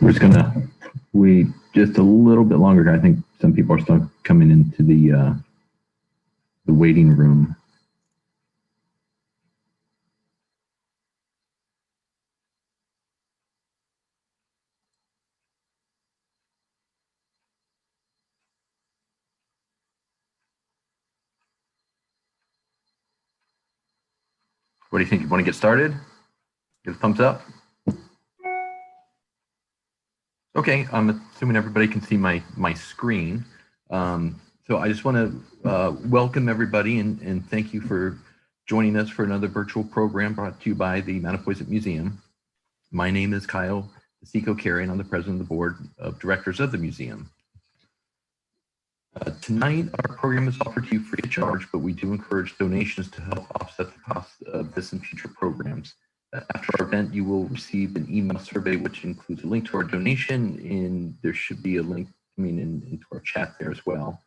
We're just gonna wait just a little bit longer. I think some people are still coming into the waiting room. What do you think? You want to get started? Give a thumbs up. Okay, I'm assuming everybody can see my screen. So I just want to welcome everybody and thank you for joining us for another virtual program brought to you by the Mattapoisett Museum. My name is Kyle Seco-Carey, and I'm the president of the board of directors of the museum. Tonight, our program is offered to you free of charge, but we do encourage donations to help offset the cost of this and future programs. After our event, you will receive an email survey, which includes a link to our donation, and there should be a link coming into our chat there as well.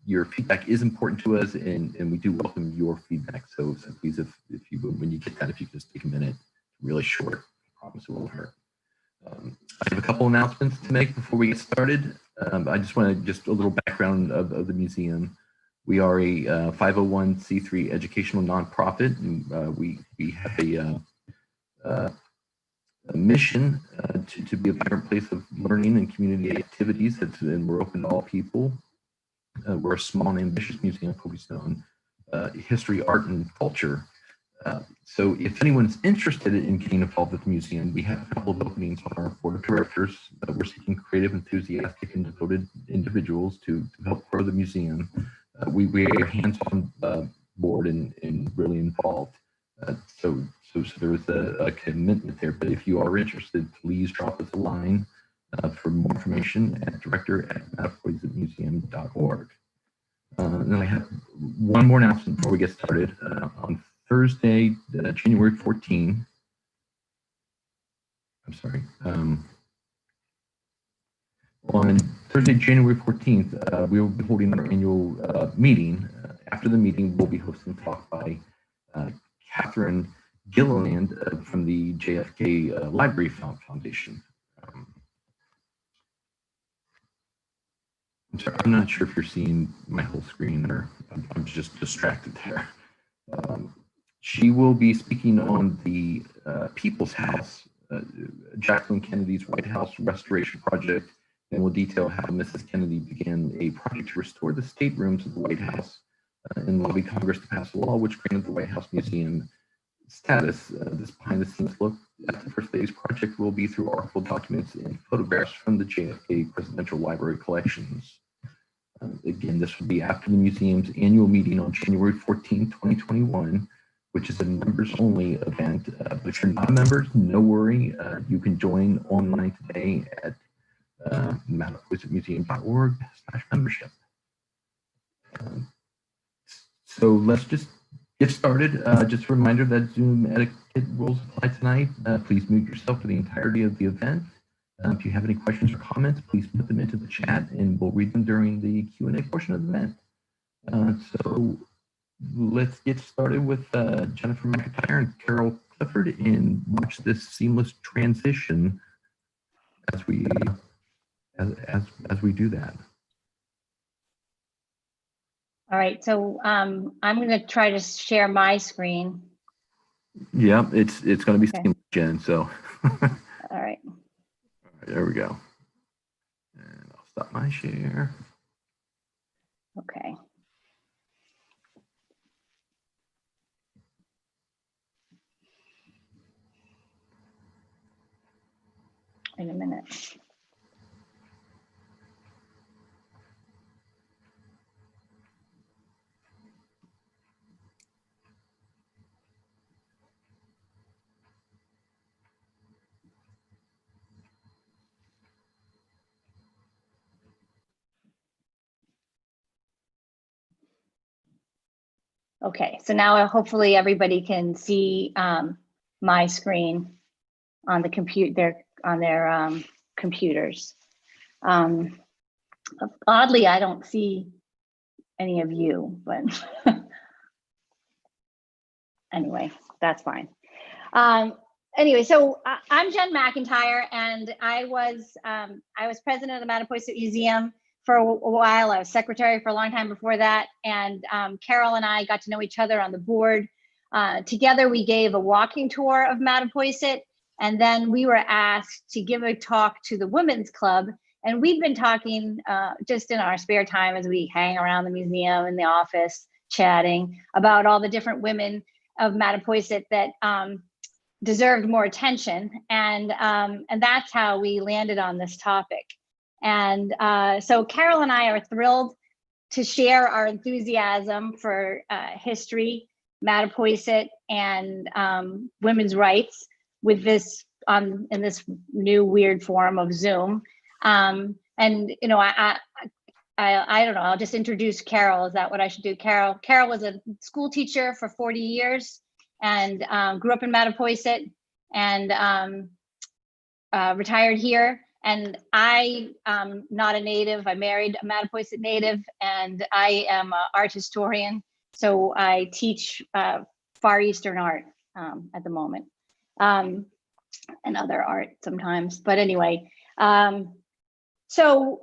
Your feedback is important to us, and we do welcome your feedback. So please, if you when you get that, if you just take a minute, really short, I promise it won't hurt. I have a couple announcements to make before we get started. I just want a little background of the museum. We are a 501c3 educational nonprofit, and we have a mission to be a vibrant place of learning and community activities, and we're open to all people. We're a small and ambitious museum focused on history, art, and culture. So if anyone's interested in getting involved with the museum, we have a couple of openings on our board of directors. We're seeking creative, enthusiastic, and devoted individuals to help grow the museum. We are hands-on board and really involved. So there is a commitment there, but if you are interested, please drop us a line for more information at director@mattapoisettmuseum.org. And I have one more announcement before we get started. On Thursday, January 14th, on Thursday, January 14th, we will be holding our annual meeting. After the meeting, we'll be hosting a talk by Catherine Gilliland from the JFK Library Foundation. I'm sorry, I'm not sure if you're seeing my whole screen, or I'm just distracted there. She will be speaking on the People's House, Jacqueline Kennedy's White House restoration project, and will detail how Mrs. Kennedy began a project to restore the staterooms of the White House and lobbied Congress to pass a law which granted the White House Museum status. This behind-the-scenes look at the first phase project will be through archival documents and photographs from the JFK Presidential Library collections. Again, this will be after the museum's annual meeting on January 14, 2021, which is a members-only event. But if you're not a member, no worry. You can join online today at mattapoisettmuseum.org/membership. So let's just get started. Just a reminder that Zoom etiquette rules apply tonight. Please mute yourself for the entirety of the event. If you have any questions or comments, please put them into the chat and we'll read them during the Q&A portion of the event. So let's get started with Jennifer McIntyre and Carol Clifford and watch this seamless transition as we do that. All right, so I'm going to try to share my screen. Yeah, it's going to be seamless, Jen. So. All right. There we go. And I'll stop my share. Okay. In a minute. Okay, so now hopefully everybody can see my screen on the computer, on their computers. Oddly, I don't see any of you, but anyway, that's fine. anyway, so I'm Jen McIntyre, and I was president of the Mattapoisett Museum for a while. I was secretary for a long time before that, and Carol and I got to know each other on the board. Together, we gave a walking tour of Mattapoisett, and then we were asked to give a talk to the Women's Club. And we've been talking just in our spare time as we hang around the museum in the office, chatting about all the different women of Mattapoisett that deserved more attention, and that's how we landed on this topic. And so Carol and I are thrilled to share our enthusiasm for history, Mattapoisett, and women's rights with this in this new weird form of Zoom. And you know, I don't know. I'll just introduce Carol. Is that what I should do? Carol was a school teacher for 40 years. And grew up in Mattapoisett and retired here. And I am not a native. I married a Mattapoisett native, and I am an art historian. So I teach Far Eastern art at the moment, and other art sometimes. But anyway, so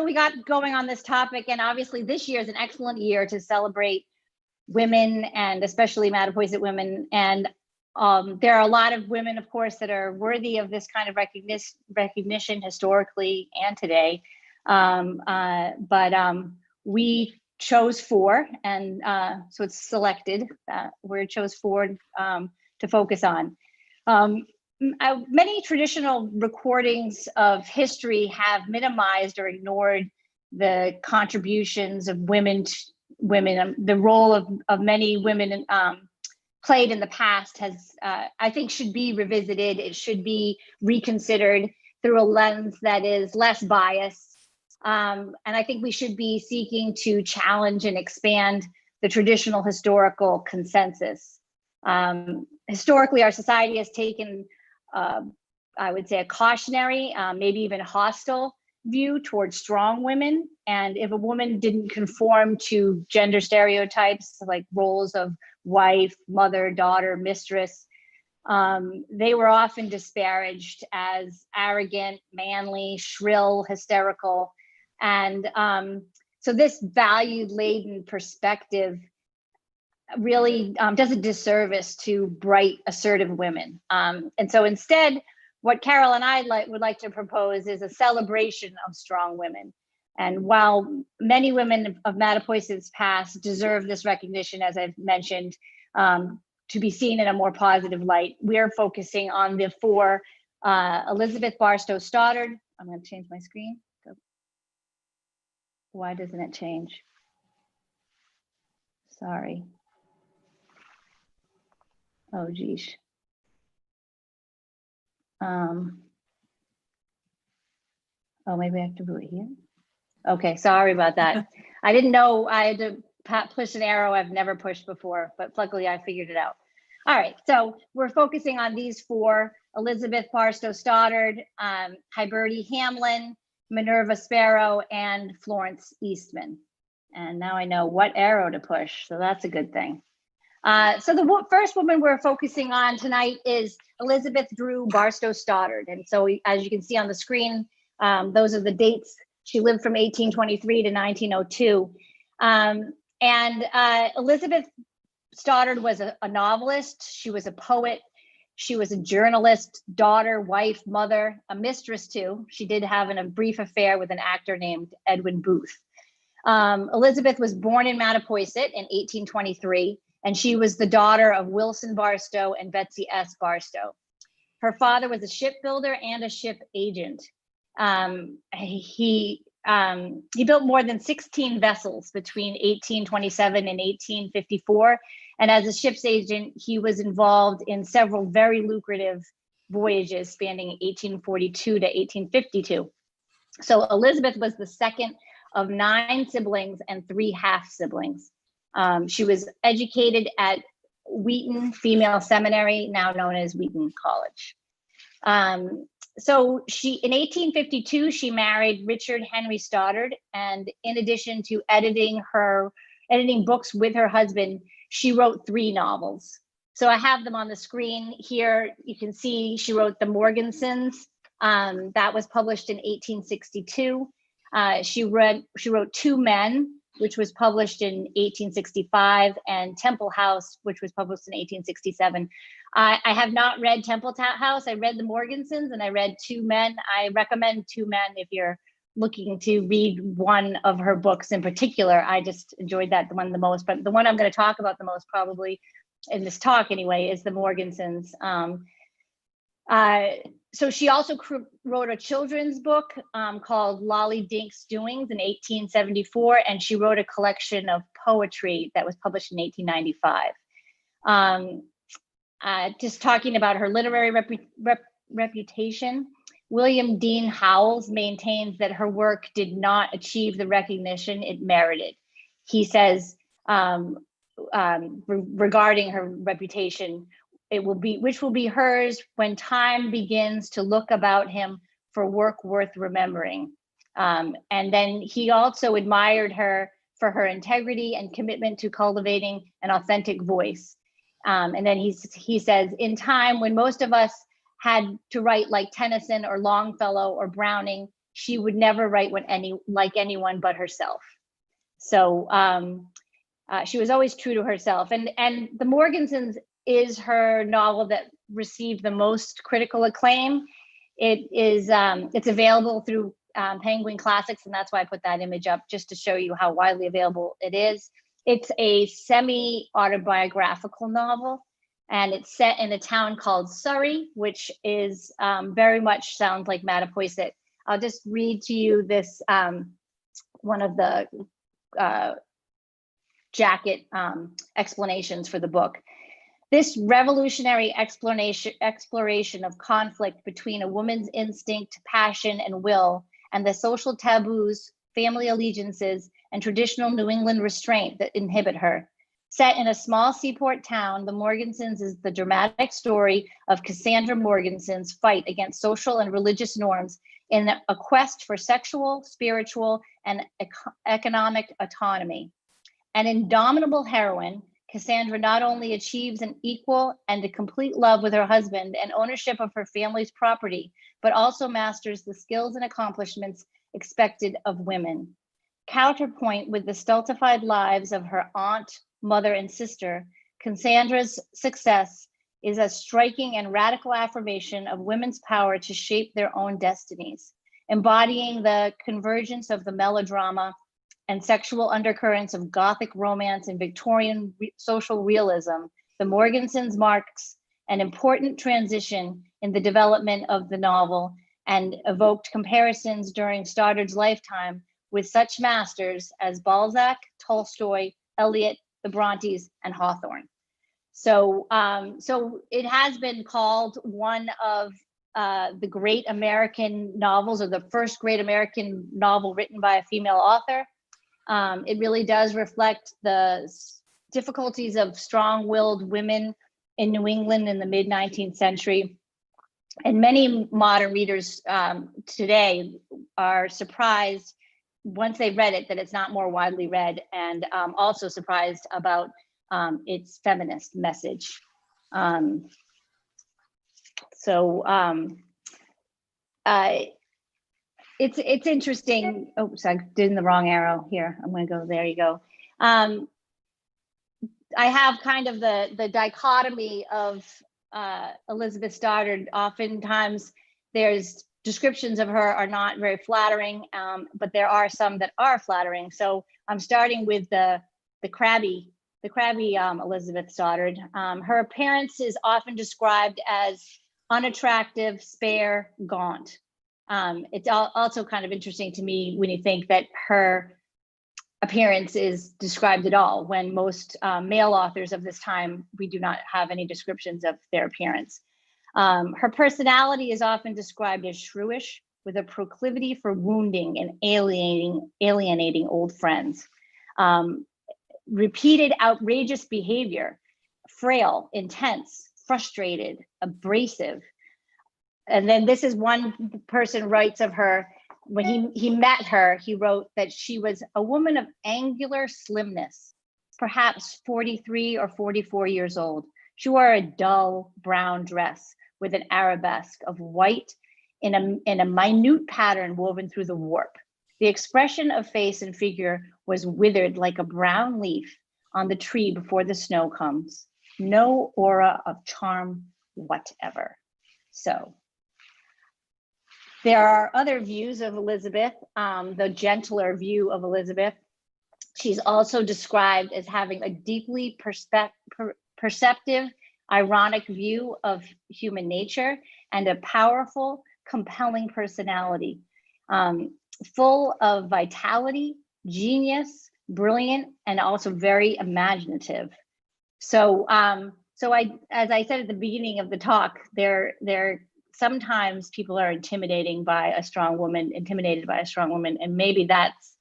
we got going on this topic, and obviously this year is an excellent year to celebrate women, and especially Mattapoisett women. And there are a lot of women, of course, that are worthy of this kind of recognition historically and today. But we chose 4, and so it's selected. We chose 4 to focus on. Many traditional recordings of history have minimized or ignored the contributions of women. The role of many women played in the past has, I think, should be revisited. It should be reconsidered through a lens that is less biased. And I think we should be seeking to challenge and expand the traditional historical consensus. Historically, our society has taken, I would say, a cautionary, maybe even hostile view towards strong women. And if a woman didn't conform to gender stereotypes like roles of wife, mother, daughter, mistress, they were often disparaged as arrogant, manly, shrill, hysterical. And so this value-laden perspective really does a disservice to bright, assertive women. And so instead, what Carol and I would like to propose is a celebration of strong women. And while many women of Mattapoisett's past deserve this recognition, as I've mentioned, to be seen in a more positive light, we're focusing on the 4, Elizabeth Barstow Stoddard. I'm going to change my screen. Why doesn't it change? Sorry. Oh, geez. Oh, maybe I have to do it here. Okay, sorry about that. I didn't know I had to push an arrow I've never pushed before, but luckily I figured it out. All right, so we're focusing on these 4: Elizabeth Barstow Stoddard, Hiberti Hamlin, Minerva Sparrow, and Florence Eastman. And now I know what arrow to push, so that's a good thing. So the first woman we're focusing on tonight is Elizabeth Drew Barstow Stoddard. And so as you can see on the screen, those are the dates. She lived from 1823 to 1902. And Elizabeth Stoddard was a novelist. She was a poet. She was a journalist, daughter, wife, mother, a mistress too. She did have a brief affair with an actor named Edwin Booth. Elizabeth was born in Mattapoisett in 1823, and she was the daughter of Wilson Barstow and Betsy S. Barstow. Her father was a shipbuilder and a ship agent. He built more than 16 vessels between 1827 and 1854. And as a ship's agent, he was involved in several very lucrative voyages spanning 1842 to 1852. So Elizabeth was the second of 9 siblings and 3 half siblings. She was educated at Wheaton Female Seminary, now known as Wheaton College. So in 1852, she married Richard Henry Stoddard. And in addition to editing books with her husband, she wrote 3 novels. So I have them on the screen here. You can see she wrote The Morgansons. That was published in 1862. She wrote Two Men, which was published in 1865, and Temple House, which was published in 1867. I have not read Temple House. I read The Morgansons and I read Two Men. I recommend Two Men if you're looking to read one of her books in particular. I just enjoyed that one the most, but the one I'm going to talk about the most probably in this talk anyway is The Morgansons. So she also wrote a children's book called Lolly Dink's Doings in 1874, and she wrote a collection of poetry that was published in 1895. Just talking about her literary reputation, William Dean Howells maintains that her work did not achieve the recognition it merited. He says, regarding her reputation, which will be hers when time begins to look about him for work worth remembering. And then he also admired her for her integrity and commitment to cultivating an authentic voice. And then he says, in time when most of us had to write like Tennyson or Longfellow or Browning, she would never write like anyone but herself. So she was always true to herself. And The Morgansons is her novel that received the most critical acclaim. It's available through Penguin Classics, and that's why I put that image up, just to show you how widely available it is. It's a semi-autobiographical novel, and it's set in a town called Surrey, which is very much sounds like Mattapoisett. I'll just read to you this, one of the jacket explanations for the book. This revolutionary exploration of conflict between a woman's instinct, passion, and will, and the social taboos, family allegiances, and traditional New England restraint that inhibit her. Set in a small seaport town, The Morgansons is the dramatic story of Cassandra Morganson's fight against social and religious norms in a quest for sexual, spiritual, and economic autonomy. An indomitable heroine, Cassandra not only achieves an equal and a complete love with her husband and ownership of her family's property, but also masters the skills and accomplishments expected of women. Counterpoint with the stultified lives of her aunt, mother, and sister, Cassandra's success is a striking and radical affirmation of women's power to shape their own destinies, embodying the convergence of the melodrama and sexual undercurrents of Gothic romance and Victorian social realism. The Morgansons marks an important transition in the development of the novel and evoked comparisons during Stoddard's lifetime with such masters as Balzac, Tolstoy, Eliot, the Brontes, and Hawthorne. So, so it has been called one of the great American novels, or the first great American novel written by a female author. It really does reflect the difficulties of strong-willed women in New England in the mid-19th century. And many modern readers today are surprised once they read it that it's not more widely read, and also surprised about its feminist message. It's interesting. Oh, sorry, I did in the wrong arrow here. I'm going to go, there you go. I have kind of the dichotomy of Elizabeth Stoddard. Oftentimes there's descriptions of her are not very flattering, but there are some that are flattering. So I'm starting with the crabby Elizabeth Stoddard. Her appearance is often described as unattractive, spare, gaunt. It's also kind of interesting to me when you think that her appearance is described at all, when most male authors of this time, we do not have any descriptions of their appearance. Her personality is often described as shrewish, with a proclivity for wounding and alienating old friends. Repeated outrageous behavior, frail, intense, frustrated, abrasive. And then this is one person writes of her, when he met her, he wrote that she was a woman of angular slimness, perhaps 43 or 44 years old, She wore a dull brown dress with an arabesque of white in a minute pattern woven through the warp. The expression of face and figure was withered like a brown leaf on the tree before the snow comes. No aura of charm whatever. So there are other views of Elizabeth, the gentler view of Elizabeth. She's also described as having a deeply perceptive, ironic view of human nature and a powerful, compelling personality, full of vitality, genius, brilliant, and also very imaginative. So, as I said at the beginning of the talk, sometimes people are intimidated by a strong woman, and maybe that's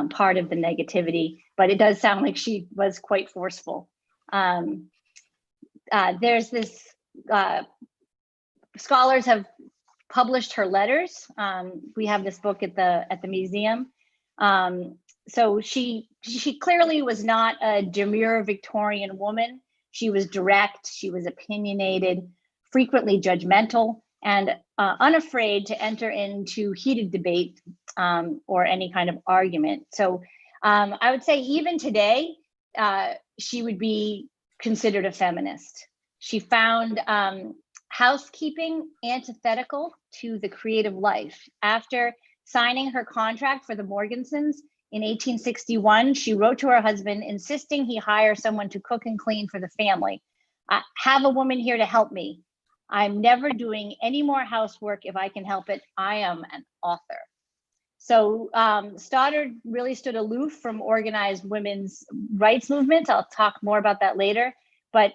part of the negativity, but it does sound like she was quite forceful. There's this, scholars have published her letters. We have this book at the museum. So she clearly was not a demure Victorian woman. She was direct, she was opinionated, frequently judgmental, and unafraid to enter into heated debate or any kind of argument. So I would say even today, she would be considered a feminist. She found housekeeping antithetical to the creative life. After signing her contract for the Morgansons in 1861, she wrote to her husband insisting he hire someone to cook and clean for the family. Have a woman here to help me. I'm never doing any more housework if I can help it. I am an author. So Stoddard really stood aloof from organized women's rights movements. I'll talk more about that later. But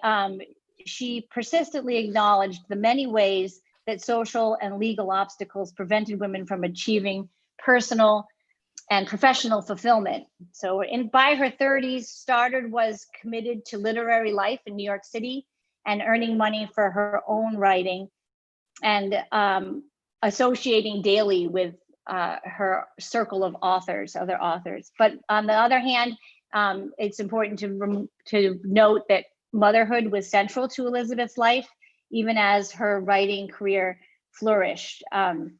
she persistently acknowledged the many ways that social and legal obstacles prevented women from achieving personal and professional fulfillment. So by her 30s, Stoddard was committed to literary life in New York City and earning money for her own writing and associating daily with her circle of authors, other authors. But on the other hand, it's important to note that motherhood was central to Elizabeth's life, even as her writing career flourished. And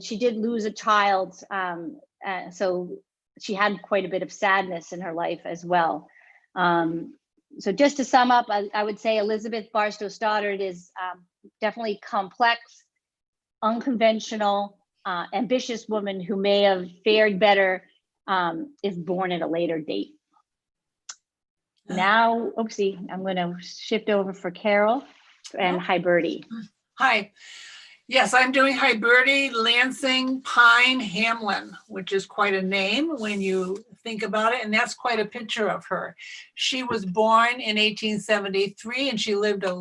she did lose a child, so she had quite a bit of sadness in her life as well. So just to sum up, I would say Elizabeth Barstow Stoddard is definitely complex, unconventional, ambitious woman who may have fared better if born at a later date. Now, oopsie, I'm going to shift over for Carol and Hiberti. Hi. Yes, I'm doing Hiberti Lansing Pine Hamlin, which is quite a name when you think about it, and that's quite a picture of her. She was born in 1873, and she lived a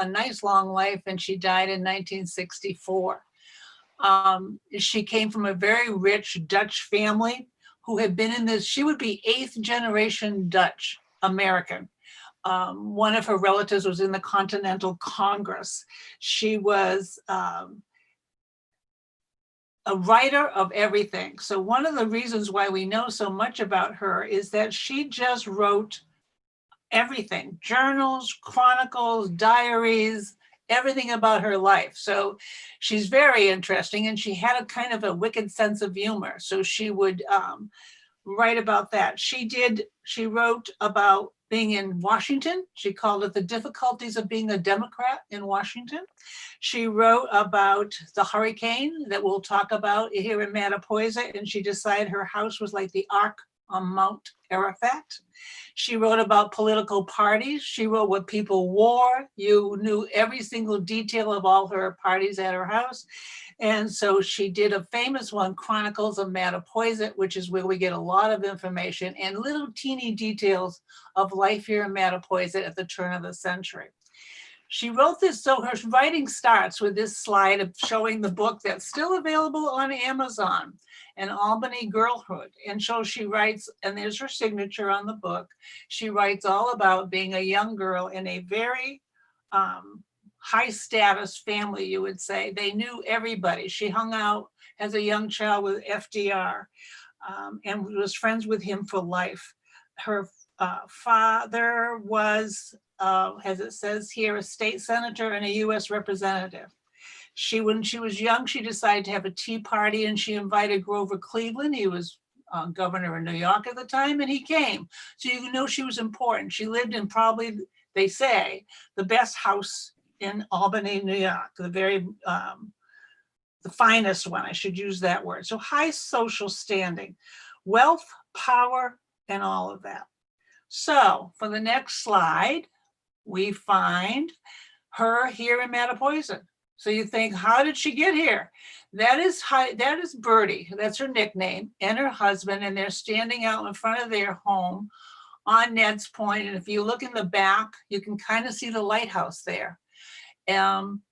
nice long life, and she died in 1964. She came from a very rich Dutch family who had been in this, she would be 8th generation Dutch American. One of her relatives was in the Continental Congress. She was a writer of everything. So one of the reasons why we know so much about her is that she just wrote everything, journals, chronicles, diaries, everything about her life. So she's very interesting, and she had a kind of a wicked sense of humor. So she would write about that. She wrote about being in Washington. She called it the difficulties of being a Democrat in Washington. She wrote about the hurricane that we'll talk about here in Mattapoisett, and she decided her house was like the Ark on Mount Ararat. She wrote about political parties. She wrote what people wore. You knew every single detail of all her parties at her house. And so she did a famous one, Chronicles of Mattapoisett, which is where we get a lot of information and little teeny details of life here in Mattapoisett at the turn of the century. She wrote this, so her writing starts with this slide of showing the book that's still available on Amazon, An Albany Girlhood. And so she writes, and there's her signature on the book, she writes all about being a young girl in a very high status family, you would say. They knew everybody. She hung out as a young child with FDR and was friends with him for life. Her father was, as it says here, a state senator and a U.S. representative. When she was young, she decided to have a tea party, and she invited Grover Cleveland. He was governor of New York at the time, and he came. So you know she was important. She lived in probably, they say, the best house in Albany, New York, the finest one, I should use that word. So high social standing, wealth, power, and all of that. So for the next slide, we find her here in Mattapoisett. So you think, how did she get here? That is Bertie, that's her nickname, and her husband, and they're standing out in front of their home on Ned's Point. And if you look in the back, you can kind of see the lighthouse there.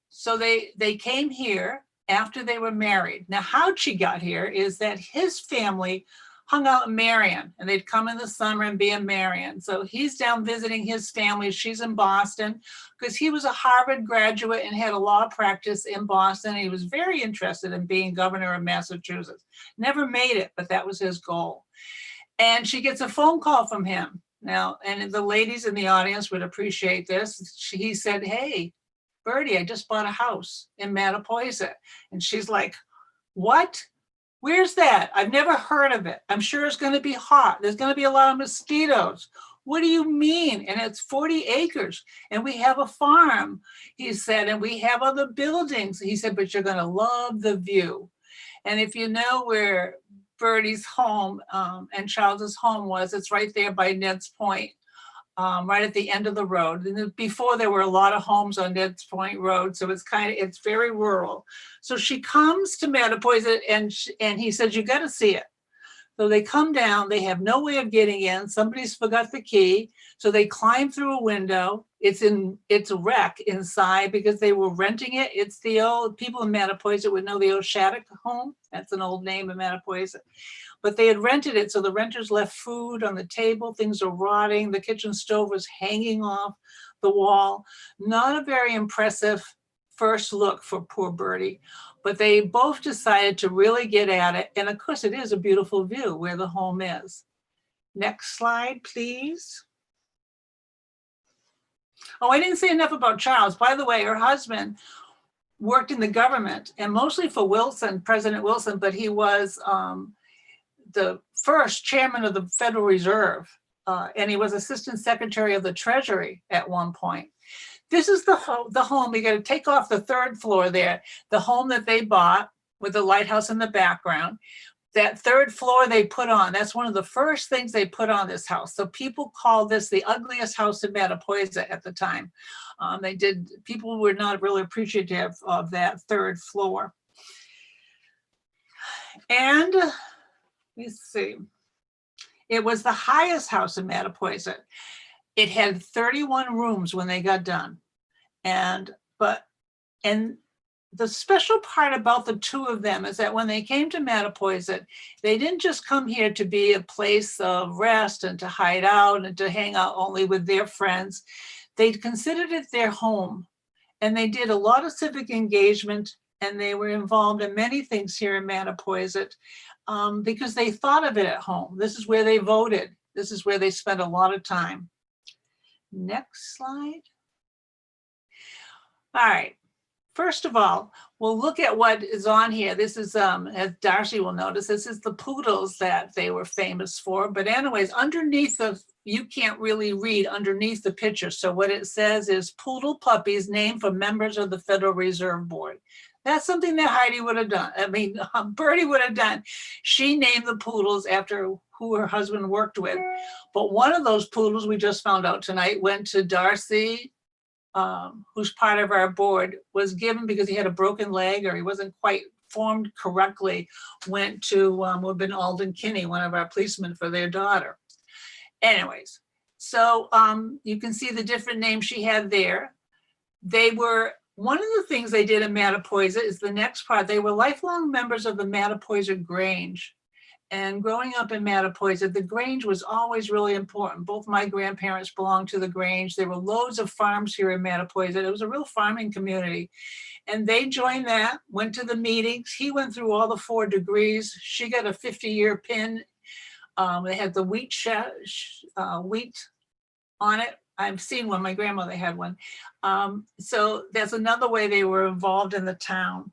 So they came here after they were married. Now, how she got here is that his family hung out in Marion, and they'd come in the summer and be in Marion. So he's down visiting his family. She's in Boston because he was a Harvard graduate and had a law practice in Boston. He was very interested in being governor of Massachusetts. Never made it, but that was his goal. And she gets a phone call from him. Now, and the ladies in the audience would appreciate this. He said, "Hey, Bertie, I just bought a house in Mattapoisett." And she's like, "What? Where's that? I've never heard of it. I'm sure it's going to be hot. There's going to be a lot of mosquitoes. What do you mean? And it's 40 acres. And we have a farm," he said, "and we have other buildings." He said, "But you're going to love the view." And if you know where Bertie's home and Charles's home was, it's right there by Ned's Point, right at the end of the road. And before, there were a lot of homes on Ned's Point Road, so it's very rural. So she comes to Mattapoisett, and he says, "You got to see it." So they come down, they have no way of getting in. Somebody's forgot the key. So they climb through a window. It's a wreck inside because they were renting it. It's the old, people in Mattapoisett would know the old Shattuck home. That's an old name in Mattapoisett. But they had rented it, so the renters left food on the table. Things are rotting. The kitchen stove was hanging off the wall. Not a very impressive first look for poor Bertie, but they both decided to really get at it. And of course, it is a beautiful view where the home is. Next slide, please. Oh, I didn't say enough about Charles. By the way, her husband worked in the government, and mostly for Wilson, President Wilson, but he was the first chairman of the Federal Reserve, and he was Assistant Secretary of the Treasury at one point. This is the home. We got to take off the third floor there, the home that they bought with the lighthouse in the background. That third floor they put on, that's one of the first things they put on this house. So people call this the ugliest house in Mattapoisett at the time. People were not really appreciative of that third floor. And let's see, it was the highest house in Mattapoisett. It had 31 rooms when they got done. And the special part about the two of them is that when they came to Mattapoisett, they didn't just come here to be a place of rest and to hide out and to hang out only with their friends. They considered it their home, and they did a lot of civic engagement, and they were involved in many things here in Mattapoisett because they thought of it at home. This is where they voted. This is where they spent a lot of time. Next slide. All right. First of all, we'll look at what is on here. This is, as Darcy will notice, this is the poodles that they were famous for. But anyways, underneath you can't really read underneath the picture. So what it says is poodle puppies named for members of the Federal Reserve Board. That's something that Heidi would have done. I mean, Bertie would have done. She named the poodles after who her husband worked with. But one of those poodles, we just found out tonight, went to Darcy, who's part of our board, was given because he had a broken leg or he wasn't quite formed correctly, went to would have been Alden Kinney, one of our policemen, for their daughter. Anyways, so you can see the different names she had there. They were, one of the things they did in Mattapoisett is the next part. They were lifelong members of the Mattapoisett Grange. And growing up in Mattapoisett, the Grange was always really important. Both my grandparents belonged to the Grange. There were loads of farms here in Mattapoisett. It was a real farming community. And they joined that, went to the meetings. He went through all the 4 degrees. She got a 50-year pin. They had the wheat wheat on it. I've seen one, my grandmother had one. So that's another way they were involved in the town.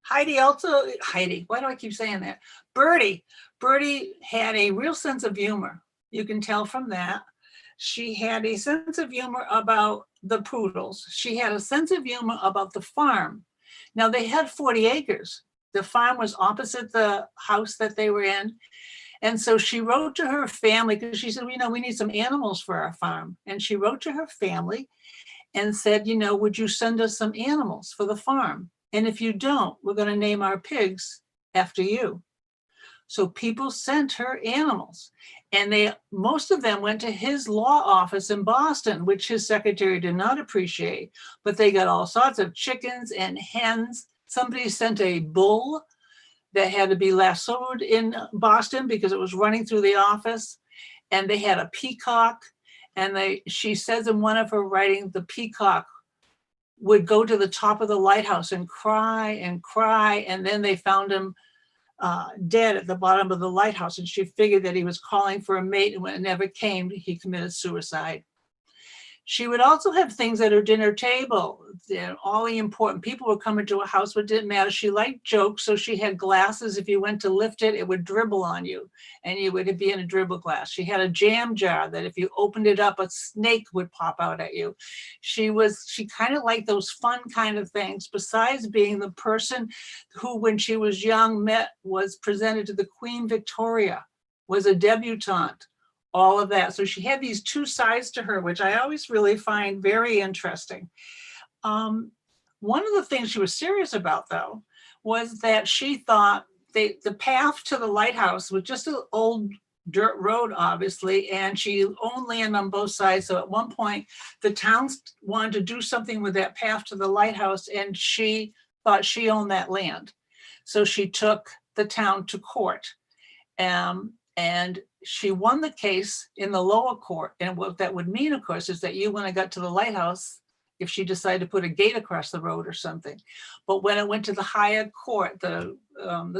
Heidi, why do I keep saying that? Birdie had a real sense of humor. You can tell from that. She had a sense of humor about the poodles. She had a sense of humor about the farm. Now they had 40 acres. The farm was opposite the house that they were in. And so she wrote to her family because she said, we need some animals for our farm. And she wrote to her family and said, would you send us some animals for the farm? And if you don't, we're going to name our pigs after you. So people sent her animals, and most of them went to his law office in Boston, which his secretary did not appreciate, but they got all sorts of chickens and hens. Somebody sent a bull that had to be lassoed in Boston because it was running through the office. And they had a peacock. And she says in one of her writings, the peacock would go to the top of the lighthouse and cry. And then they found him dead at the bottom of the lighthouse. And she figured that he was calling for a mate. And when it never came, he committed suicide. She would also have things at her dinner table. All the important people were coming to a house, but it didn't matter. She liked jokes, so she had glasses. If you went to lift it, it would dribble on you, and you would be in a dribble glass. She had a jam jar that if you opened it up, a snake would pop out at you. She kind of liked those fun kind of things, besides being the person who, when she was young, was presented to the Queen Victoria, was a debutante. All of that. So she had these two sides to her, which I always really find very interesting. One of the things she was serious about, though, was that she thought the path to the lighthouse was just an old dirt road, obviously, and she owned land on both sides. So at one point, the towns wanted to do something with that path to the lighthouse, and she thought she owned that land. So she took the town to court. And she won the case in the lower court. And what that would mean, of course, is that when it got to the lighthouse, if she decided to put a gate across the road or something. But when it went to the higher court, the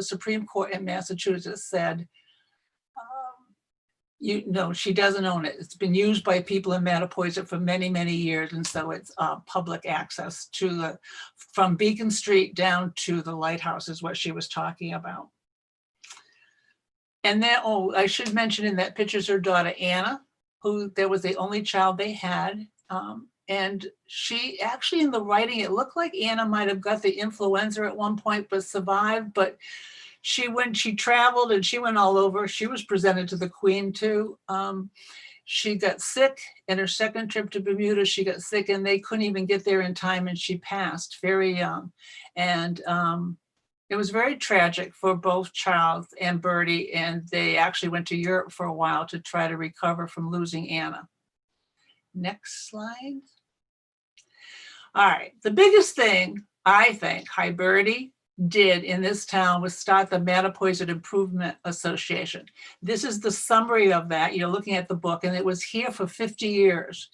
Supreme Court in Massachusetts said, she doesn't own it. It's been used by people in Mattapoisett for many, many years. And so it's public access from Beacon Street down to the lighthouse is what she was talking about. And then, I should mention in that picture is her daughter, Anna, who there was the only child they had. And she actually, in the writing, it looked like Anna might have got the influenza at one point, but survived. But when she traveled and she went all over, she was presented to the Queen too. She got sick in her second trip to Bermuda. She got sick and they couldn't even get there in time, and she passed very young. And it was very tragic for both Charles and Bertie, and they actually went to Europe for a while to try to recover from losing Anna. Next slide. All right, the biggest thing I think Bertie did in this town was start the Mattapoisett Improvement Association. This is the summary of that. You're looking at the book, and it was here for 50 years.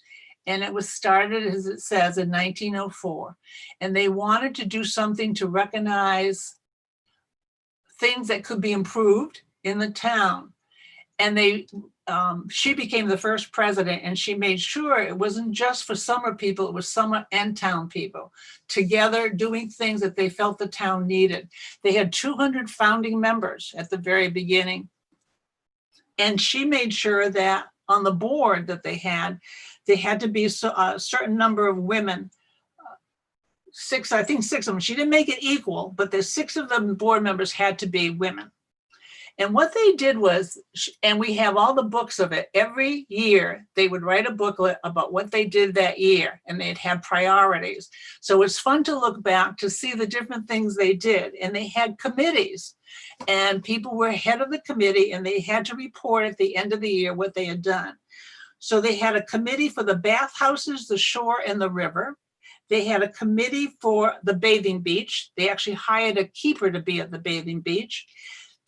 And it was started, as it says, in 1904. And they wanted to do something to recognize things that could be improved in the town. And she became the first president, and she made sure it wasn't just for summer people, it was summer and town people together doing things that they felt the town needed. They had 200 founding members at the very beginning. And she made sure that on the board that they had to be a certain number of women. I think six of them. She didn't make it equal, but the 6 of them board members had to be women. And what they did was, and we have all the books of it, every year they would write a booklet about what they did that year, and they'd have priorities. So it's fun to look back to see the different things they did. And they had committees, and people were head of the committee, and they had to report at the end of the year what they had done. So they had a committee for the bathhouses, the shore, and the river. They had a committee for the bathing beach. They actually hired a keeper to be at the bathing beach.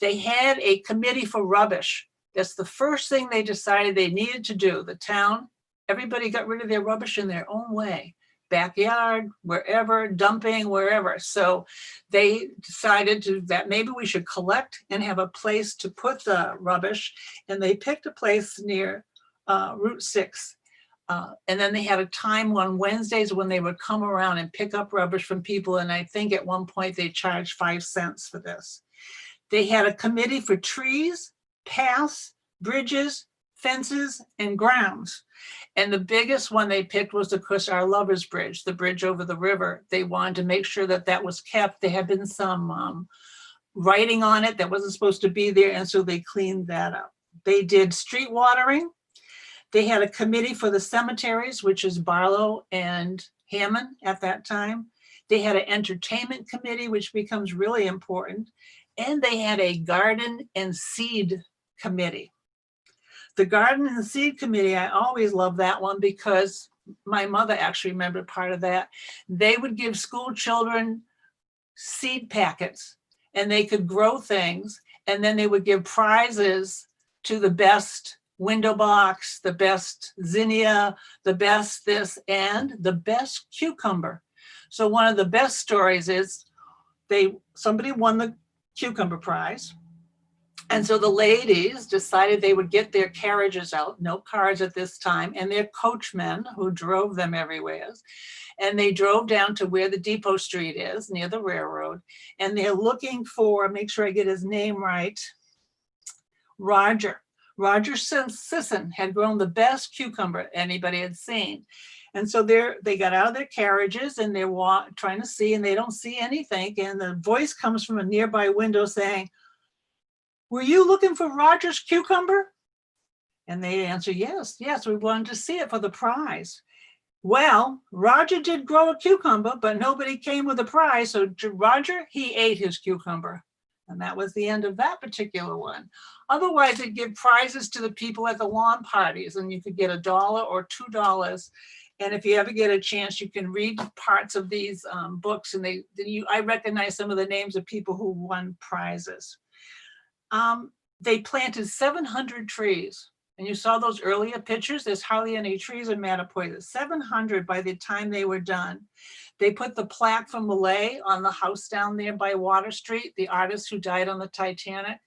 They had a committee for rubbish. That's the first thing they decided they needed to do. The town, everybody got rid of their rubbish in their own way. backyard, wherever, dumping, wherever. So they decided that maybe we should collect and have a place to put the rubbish. And they picked a place near Route 6. And then they had a time on Wednesdays when they would come around and pick up rubbish from people. And I think at one point they charged 5 cents for this. They had a committee for trees, paths, bridges, fences, and grounds. And the biggest one they picked was, of course, our Lover's Bridge, the bridge over the river. They wanted to make sure that that was kept. There had been some writing on it that wasn't supposed to be there, and so they cleaned that up. They did street watering. They had a committee for the cemeteries, which is Barlow and Hammond at that time. They had an entertainment committee, which becomes really important. And they had a garden and seed committee. The garden and seed committee, I always love that one because my mother actually remembered part of that. They would give school children seed packets and they could grow things. And then they would give prizes to the best window box, the best zinnia, the best this, and the best cucumber. So one of the best stories is somebody won the cucumber prize. And so the ladies decided they would get their carriages out, no cars at this time, and their coachmen who drove them everywhere. And they drove down to where the Depot Street is, near the railroad. And they're looking for, make sure I get his name right, Roger. Roger Sisson had grown the best cucumber anybody had seen. And so they got out of their carriages and they're trying to see, and they don't see anything. And the voice comes from a nearby window saying, "Were you looking for Roger's cucumber?" And they answer, yes, we wanted to see it for the prize. Well, Roger did grow a cucumber, but nobody came with a prize. So Roger, he ate his cucumber. And that was the end of that particular one. Otherwise, they'd give prizes to the people at the lawn parties, and you could get $1 or $2. And if you ever get a chance, you can read parts of these books, and I recognize some of the names of people who won prizes. They planted 700 trees. And you saw those earlier pictures. There's hardly any trees in Mattapoisett. 700 by the time they were done. They put the plaque from Millay on the house down there by Water Street, the artist who died on the Titanic.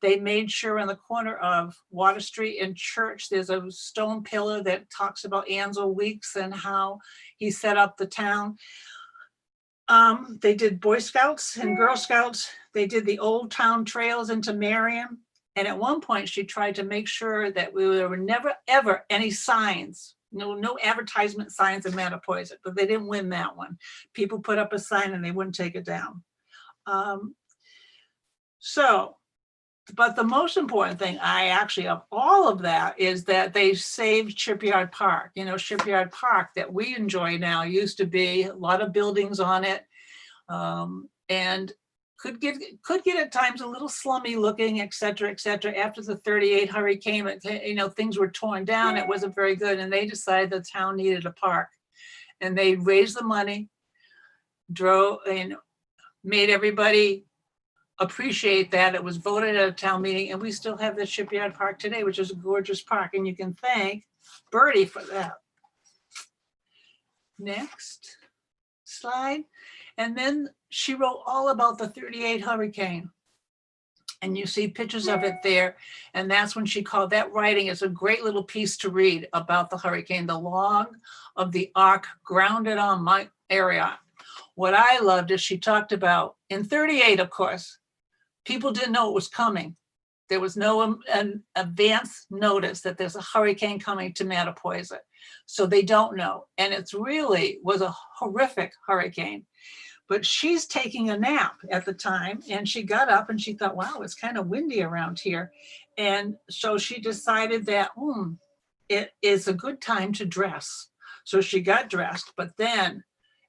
They made sure in the corner of Water Street and Church, there's a stone pillar that talks about Ansel Weeks and how he set up the town. They did Boy Scouts and Girl Scouts. They did the old town trails into Marion. And at one point she tried to make sure that there were never, ever any signs, no advertisement signs in Mattapoisett, but they didn't win that one. People put up a sign and they wouldn't take it down. But the most important thing of all of that is that they saved Shipyard Park. You know, Shipyard Park that we enjoy now used to be a lot of buildings on it, and could get at times a little slummy looking, et cetera, et cetera. After the 38 hurricane, things were torn down. It wasn't very good. And they decided the town needed a park. And they raised the money, drove and made everybody appreciate that. It was voted at a town meeting, and we still have the Shipyard Park today, which is a gorgeous park. And you can thank Bertie for that. Next slide. And then she wrote all about the 38 hurricane. And you see pictures of it there. And that's when she called that writing is a great little piece to read about the hurricane, the log of the ark grounded on my area. What I loved is she talked about in 38, of course, people didn't know it was coming. There was no advance notice that there's a hurricane coming to Mattapoisett. So they don't know. And it really was a horrific hurricane. But she's taking a nap at the time, and she got up and she thought, wow, it's kind of windy around here. And so she decided that it is a good time to dress. So she got dressed, but then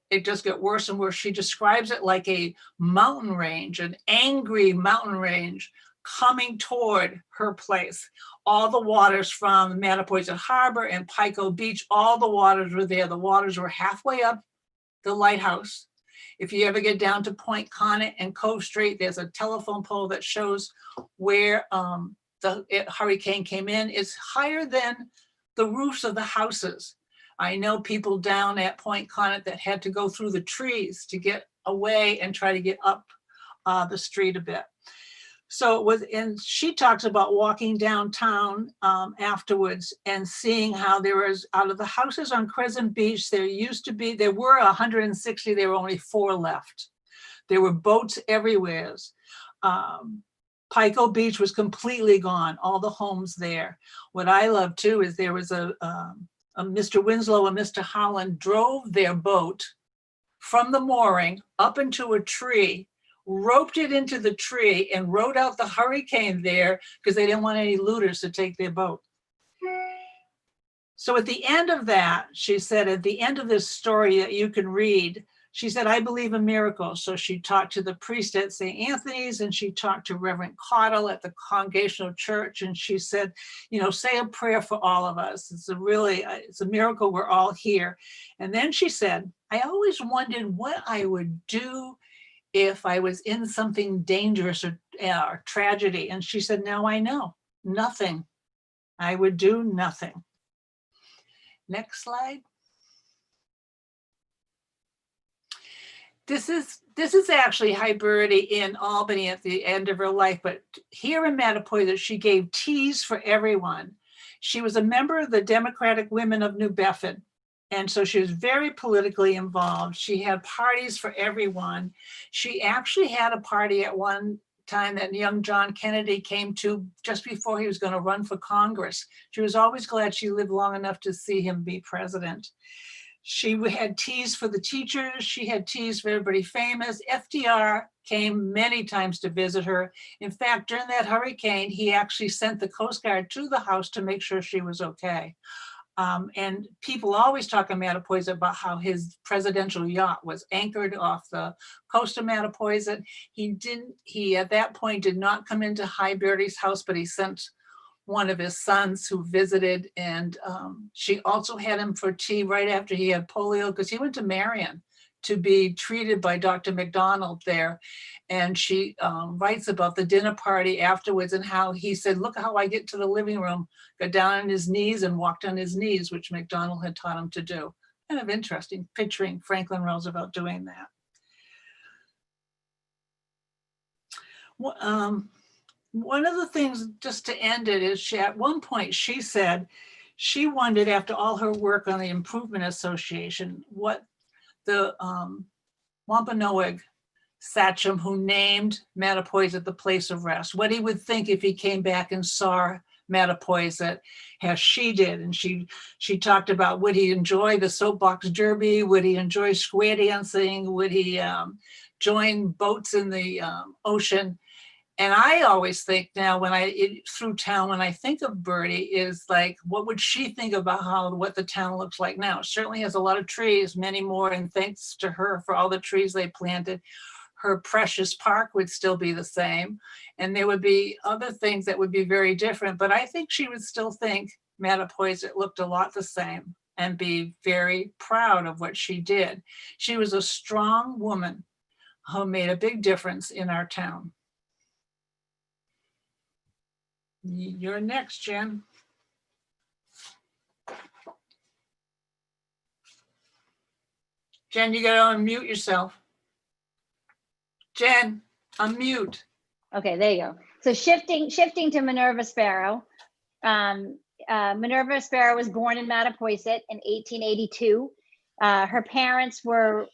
it just got worse and worse. She describes it like a mountain range, an angry mountain range coming toward her place. All the waters from Mattapoisett Harbor and Pico Beach, all the waters were there. The waters were halfway up the lighthouse. If you ever get down to Point Connet and Cove Street, there's a telephone pole that shows where the hurricane came in. It's higher than the roofs of the houses. I know people down at Point Connet that had to go through the trees to get away and try to get up the street a bit. So it was, and she talks about walking downtown afterwards and seeing how there was, out of the houses on Crescent Beach, there were 160, there were only 4 left. There were boats everywhere. Pico Beach was completely gone, all the homes there. What I love too is there was a Mr. Winslow and Mr. Howland drove their boat from the mooring up into a tree, roped it into the tree, and rode out the hurricane there because they didn't want any looters to take their boat. So at the end of that, she said, at the end of this story that you can read, she said, I believe in miracles. So she talked to the priest at St. Anthony's, and she talked to Reverend Cottle at the Congregational Church. And she said, you know, say a prayer for all of us. It's a miracle we're all here. And then she said, I always wondered what I would do if I was in something dangerous or tragedy. And she said, now I know, nothing. I would do nothing. Next slide. This is actually Hiberti in Albany at the end of her life, but here in Mattapoisett, she gave teas for everyone. She was a member of the Democratic Women of New Bedford, and so she was very politically involved. She had parties for everyone. She actually had a party at one time that young John Kennedy came to just before he was going to run for Congress. She was always glad she lived long enough to see him be president. She had teas for the teachers. She had teas for everybody famous. FDR came many times to visit her. In fact, during that hurricane, he actually sent the Coast Guard to the house to make sure she was okay. And people always talk in Mattapoisett about how his presidential yacht was anchored off the coast of Mattapoisett. He at that point did not come into Hiberti's house, but he sent one of his sons who visited, and she also had him for tea right after he had polio, because he went to Marion to be treated by Dr. McDonald there. And she writes about the dinner party afterwards and how he said, look how I get to the living room, got down on his knees and walked on his knees, which McDonald had taught him to do. Kind of interesting, picturing Franklin Roosevelt doing that. One of the things, just to end it, is at one point she said she wondered, after all her work on the Improvement Association, what the Wampanoag Sachem, who named Mattapoisett the place of rest, what he would think if he came back and saw Mattapoisett as she did. And she talked about, would he enjoy the soapbox derby? Would he enjoy square dancing? Would he join boats in the ocean? And I always think now, through town, when I think of Bertie, is like, what would she think about what the town looks like now? It certainly has a lot of trees, many more, and thanks to her for all the trees they planted. Her precious park would still be the same. And there would be other things that would be very different, but I think she would still think Mattapoisett looked a lot the same and be very proud of what she did. She was a strong woman who made a big difference in our town. You're next, Jen. Jen, you gotta unmute yourself. Jen, unmute. Okay, there you go. So shifting to Minerva Sparrow. Minerva Sparrow was born in Mattapoisett in 1882. Her parents were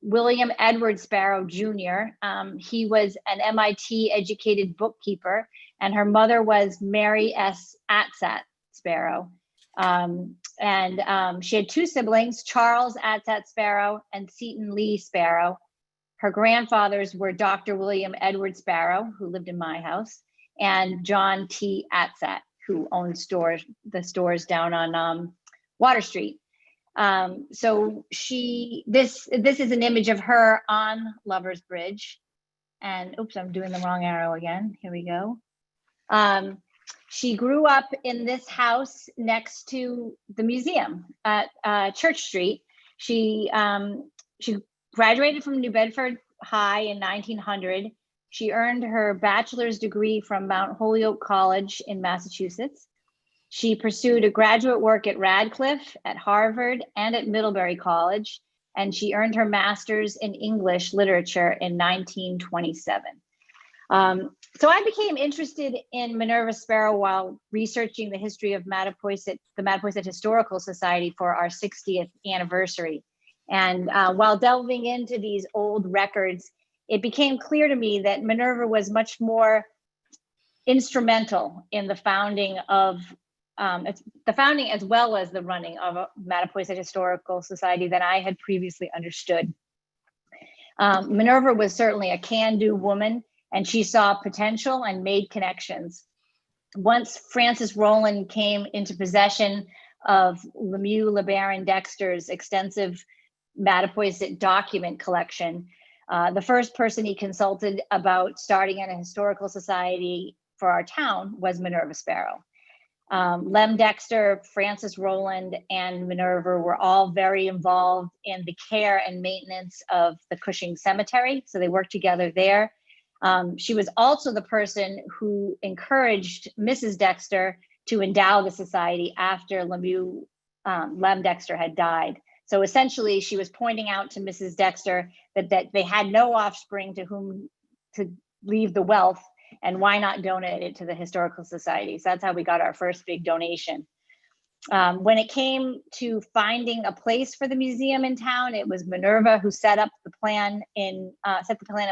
William Edward Sparrow Jr. He was an MIT educated bookkeeper, and her mother was Mary S. Atsat Sparrow. She had 2 siblings, Charles Atsat Sparrow and Seton Lee Sparrow. Her grandfathers were Dr. William Edward Sparrow, who lived in my house, and John T. Atsat, who owned the stores down on Water Street. So this is an image of her on Lover's Bridge. And oops, I'm doing the wrong arrow again. Here we go. She grew up in this house next to the museum at Church Street. She graduated from New Bedford High in 1900. She earned her bachelor's degree from Mount Holyoke College in Massachusetts. She pursued a graduate work at Radcliffe, at Harvard, and at Middlebury College, and she earned her master's in English literature in 1927. So I became interested in Minerva Sparrow while researching the history of Mattapoisett, the Mattapoisett Historical Society for our 60th anniversary. And while delving into these old records, it became clear to me that Minerva was much more instrumental in the founding of as well as the running of a Mattapoisett Historical Society than I had previously understood. Minerva was certainly a can-do woman, and she saw potential and made connections. Once Francis Rowland came into possession of Lemieux, LeBaron, Dexter's extensive Mattapoisett document collection, the first person he consulted about starting a historical society for our town was Minerva Sparrow. Lem Dexter, Francis Rowland, and Minerva were all very involved in the care and maintenance of the Cushing Cemetery, so they worked together there. She was also the person who encouraged Mrs. Dexter to endow the society after Lem Dexter had died. So essentially, she was pointing out to Mrs. Dexter that they had no offspring to whom to leave the wealth, and why not donate it to the Historical Society? So that's how we got our first big donation. When it came to finding a place for the museum in town, it was Minerva who set the plan in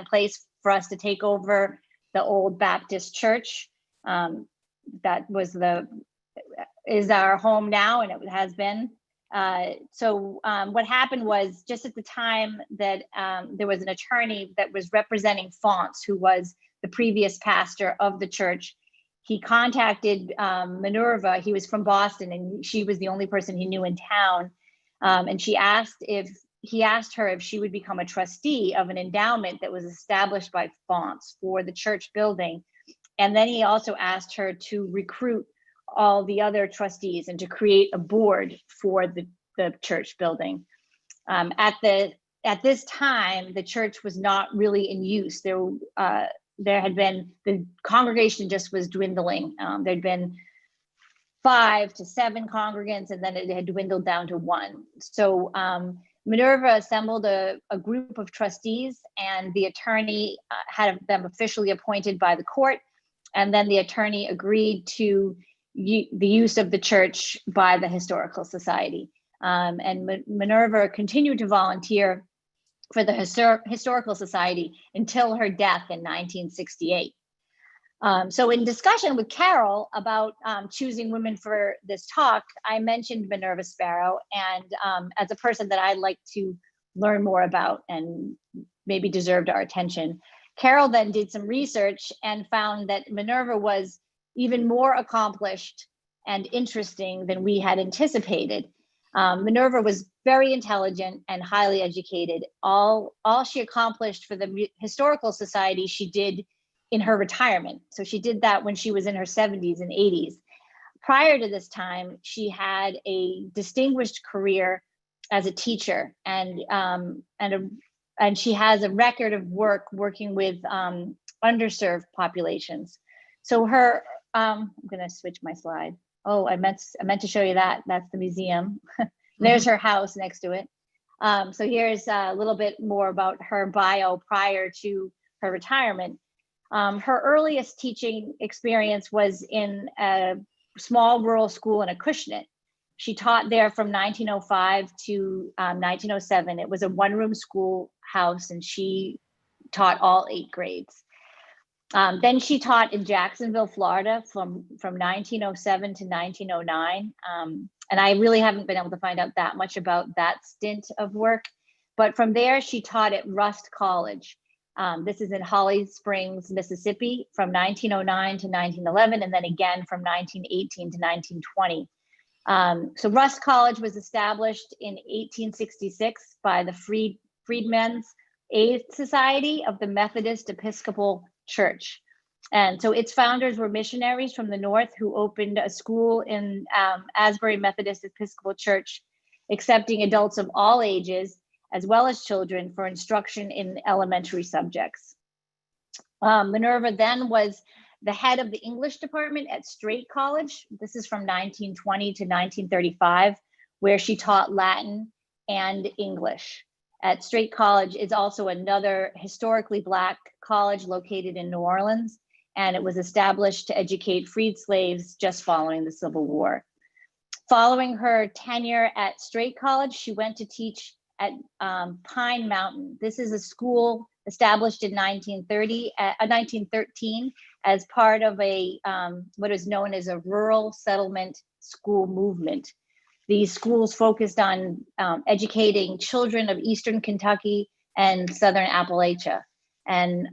place for us to take over the old Baptist church. That is our home now, and it has been. So what happened was, just at the time that there was an attorney that was representing Fonts, who was the previous pastor of the church, he contacted Minerva. He was from Boston, and she was the only person he knew in town. And he asked her if she would become a trustee of an endowment that was established by Fonts for the church building. And then he also asked her to recruit all the other trustees and to create a board for the church building. At this time, the church was not really in use. The congregation just was dwindling. There'd been 5 to 7 congregants, and then it had dwindled down to 1. So Minerva assembled a group of trustees, and the attorney had them officially appointed by the court. And then the attorney agreed to the use of the church by the Historical Society. And Minerva continued to volunteer for the Historical Society until her death in 1968. So in discussion with Carol about choosing women for this talk, I mentioned Minerva Sparrow, and as a person that I'd like to learn more about and maybe deserved our attention. Carol then did some research and found that Minerva was even more accomplished and interesting than we had anticipated. Minerva was very intelligent and highly educated. All she accomplished for the Historical Society, she did in her retirement. So she did that when she was in her 70s and 80s. Prior to this time, she had a distinguished career as a teacher, and she has a record of working with underserved populations. So her, I'm gonna switch my slide. Oh, I meant to show you that. That's the museum. There's her house next to it. So here's a little bit more about her bio prior to her retirement. Her earliest teaching experience was in a small rural school in Acushnet. She taught there from 1905 to 1907. It was a one-room schoolhouse, and she taught all 8 grades. Then she taught in Jacksonville, Florida from 1907 to 1909. And I really haven't been able to find out that much about that stint of work. But from there, she taught at Rust College. This is in Holly Springs, Mississippi, from 1909 to 1911, and then again from 1918 to 1920. So Rust College was established in 1866 by the Freedmen's Aid Society of the Methodist Episcopal Church. And so its founders were missionaries from the north who opened a school in Asbury Methodist Episcopal Church, accepting adults of all ages, as well as children, for instruction in elementary subjects. Minerva then was the head of the English department at Straight College. This is from 1920 to 1935, where she taught Latin and English. At Straight College is also another historically Black college located in New Orleans, and it was established to educate freed slaves just following the Civil War. Following her tenure at Straight College, she went to teach at Pine Mountain. This is a school established in 1913 as part of a what is known as a rural settlement school movement. These schools focused on educating children of Eastern Kentucky and Southern Appalachia. And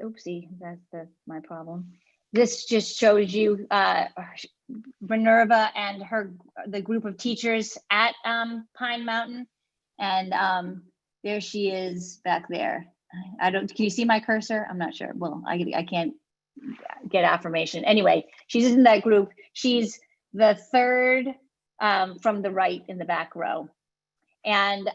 oopsie, that's my problem. This just shows you Minerva and the group of teachers at Pine Mountain. And there she is back there. Can you see my cursor? I'm not sure. Well, I can't get affirmation. Anyway, she's in that group. She's the third from the right in the back row. And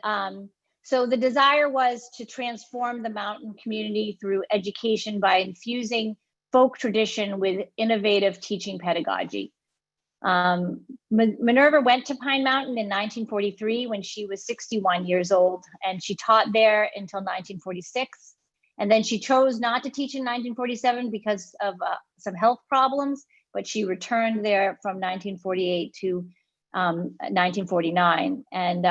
so the desire was to transform the mountain community through education by infusing folk tradition with innovative teaching pedagogy. Minerva went to Pine Mountain in 1943 when she was 61 years old, and she taught there until 1946. And then she chose not to teach in 1947 because of some health problems, but she returned there from 1948 to 1949. And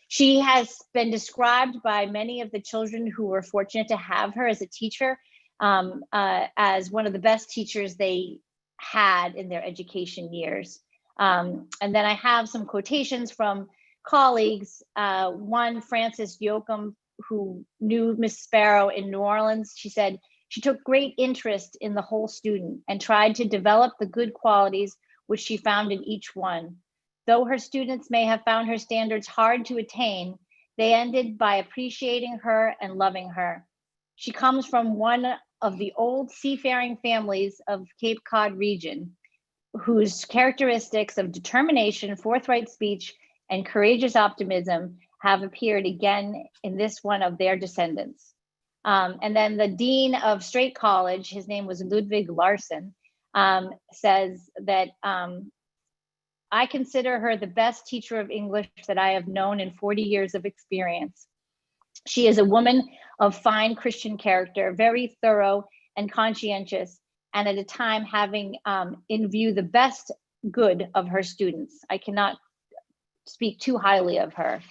she has been described by many of the children who were fortunate to have her as a teacher as one of the best teachers they had in their education years. And then I have some quotations from colleagues. One, Frances Yoakum, who knew Miss Sparrow in New Orleans, she said, she took great interest in the whole student and tried to develop the good qualities which she found in each one. Though her students may have found her standards hard to attain, they ended by appreciating her and loving her. She comes from one of the old seafaring families of Cape Cod region, whose characteristics of determination, forthright speech, and courageous optimism have appeared again in this one of their descendants. And then the dean of Straight College, his name was Ludwig Larson, says that I consider her the best teacher of English that I have known in 40 years of experience. She is a woman of fine Christian character, very thorough and conscientious, and at a time having in view the best good of her students. I cannot speak too highly of her.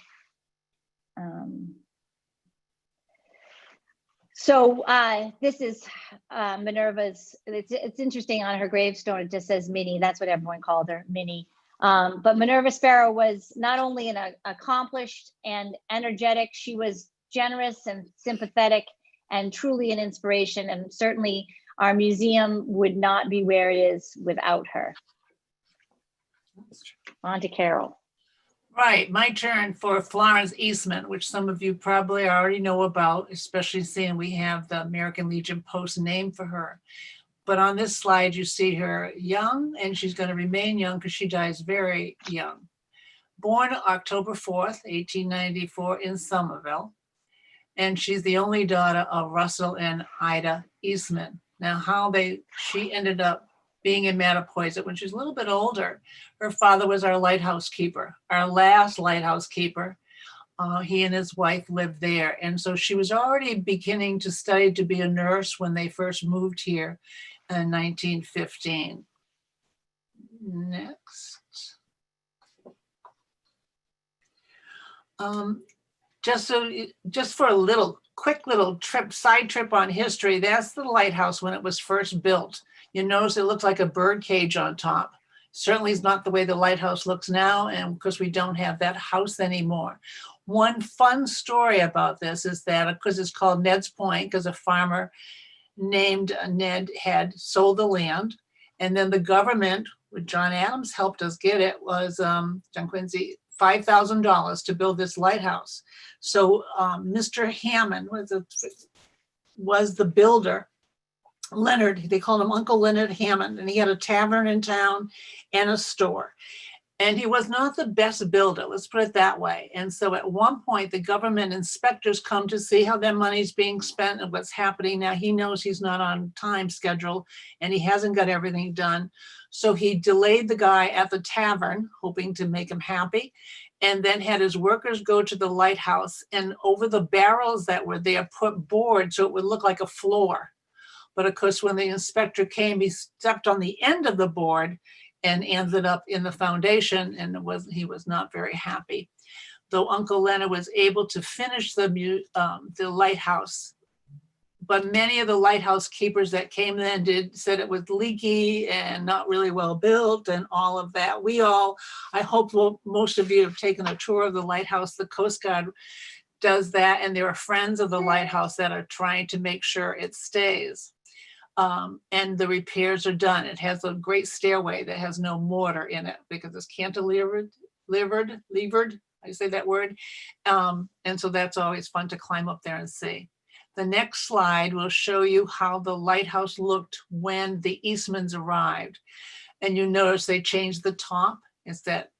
This is Minerva's, it's interesting, on her gravestone, it just says Minnie. That's what everyone called her, Minnie. But Minerva Sparrow was not only an accomplished and energetic, she was generous and sympathetic and truly an inspiration. And certainly our museum would not be where it is without her. On to Carol. Right, my turn for Florence Eastman, which some of you probably already know about, especially seeing we have the American Legion Post name for her. But on this slide, you see her young, and she's going to remain young because she dies very young. Born October 4th, 1894 in Somerville. And she's the only daughter of Russell and Ida Eastman. Now, she ended up being in Mattapoisett when she was a little bit older. Her father was our lighthouse keeper, our last lighthouse keeper. He and his wife lived there. And so she was already beginning to study to be a nurse when they first moved here in 1915. Next. Just for a quick little side trip on history, that's the lighthouse when it was first built. You notice it looks like a bird cage on top. Certainly is not the way the lighthouse looks now, and because we don't have that house anymore. One fun story about this is that, because it's called Ned's Point, because a farmer named Ned had sold the land, and then the government, with John Adams helped us get it, was John Quincy, $5,000 to build this lighthouse. So Mr. Hammond was the builder. Leonard, they called him Uncle Leonard Hammond, and he had a tavern in town and a store. And he was not the best builder, let's put it that way. And so at one point, the government inspectors come to see how their money's being spent and what's happening. Now he knows he's not on time schedule and he hasn't got everything done. So he delayed the guy at the tavern, hoping to make him happy, and then had his workers go to the lighthouse, and over the barrels that were there, put board so it would look like a floor. But of course, when the inspector came, he stepped on the end of the board and ended up in the foundation, and he was not very happy. Though Uncle Leonard was able to finish the lighthouse, but many of the lighthouse keepers that came then said it was leaky and not really well built and all of that. I hope most of you have taken a tour of the lighthouse. The Coast Guard does that, and there are friends of the lighthouse that are trying to make sure it stays. And the repairs are done. It has a great stairway that has no mortar in it because it's cantilevered, I say that word. And so that's always fun to climb up there and see. The next slide will show you how the lighthouse looked when the Eastmans arrived. And you notice they changed the top. It's that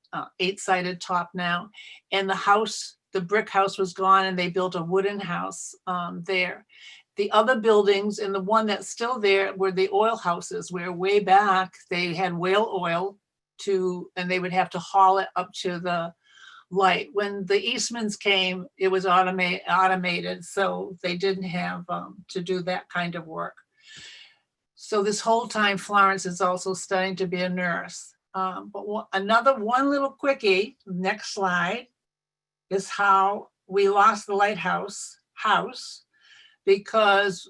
8-sided top now. And the house, the brick house was gone, and they built a wooden house there. The other buildings, and the one that's still there, were the oil houses, where way back they had whale oil and they would have to haul it up to the light. When the Eastmans came, it was automated, so they didn't have to do that kind of work. So this whole time, Florence is also studying to be a nurse. But one little quickie, next slide, is how we lost the lighthouse house. Because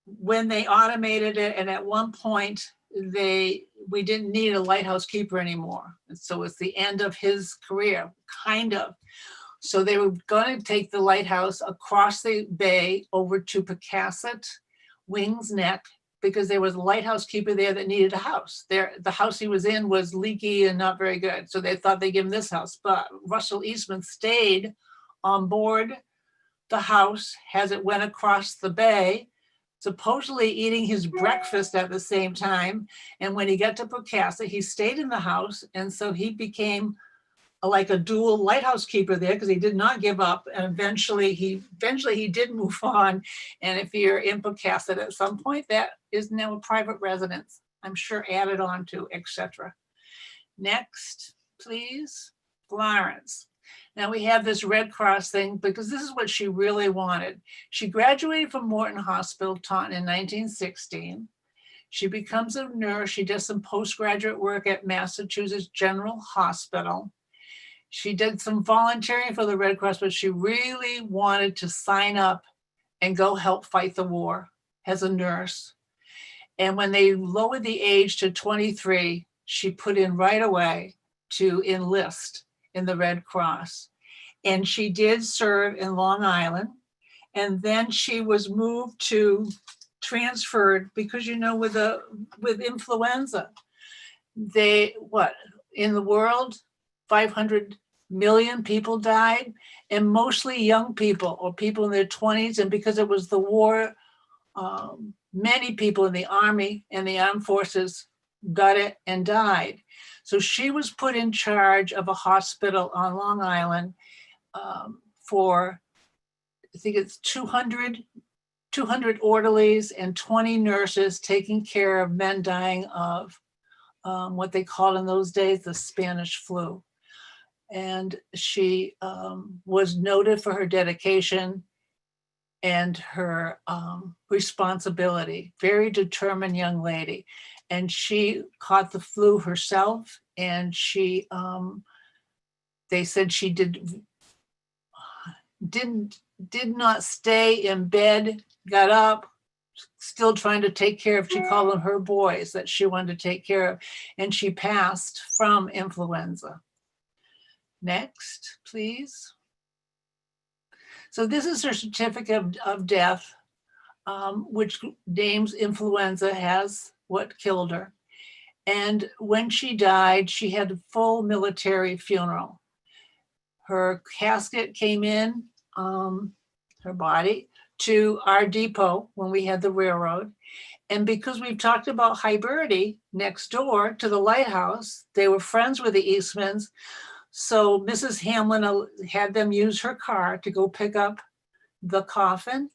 when they automated it, and at one point we didn't need a lighthouse keeper anymore. And so it's the end of his career, kind of. So they were going to take the lighthouse across the bay over to Mattapoisett, Wings Neck, because there was a lighthouse keeper there that needed a house. The house he was in was leaky and not very good. So they thought they'd give him this house. But Russell Eastman stayed on board the house as it went across the bay, supposedly eating his breakfast at the same time. And when he got to Mattapoisett, he stayed in the house. And so he became like a dual lighthouse keeper there, because he did not give up. And eventually he did move on. And if you're in Mattapoisett at some point, that is now a private residence, I'm sure added on to, etc. Next, please, Florence. Now we have this Red Cross thing because this is what she really wanted. She graduated from Morton Hospital, Taunton in 1916. She becomes a nurse. She does some postgraduate work at Massachusetts General Hospital. She did some volunteering for the Red Cross, but she really wanted to sign up and go help fight the war as a nurse. And when they lowered the age to 23, she put in right away to enlist in the Red Cross. And she did serve in Long Island. And then she was transferred because, with influenza, in the world, 500 million people died, and mostly young people or people in their 20s. And because it was the war, many people in the Army and the armed forces got it and died. So she was put in charge of a hospital on Long Island for, I think it's 200 orderlies and 20 nurses taking care of men dying of what they called in those days the Spanish flu. And she was noted for her dedication and her responsibility. Very determined young lady. And she caught the flu herself, and they said she did not stay in bed, got up, still trying to take care of, she called them her boys that she wanted to take care of, and she passed from influenza. Next, please. So this is her certificate of death, which names influenza as what killed her. And when she died, she had a full military funeral. Her casket came in, her body, to our depot when we had the railroad. And because we've talked about Hiberty next door to the lighthouse, they were friends with the Eastmans. So Mrs. Hamlin had them use her car to go pick up the coffin.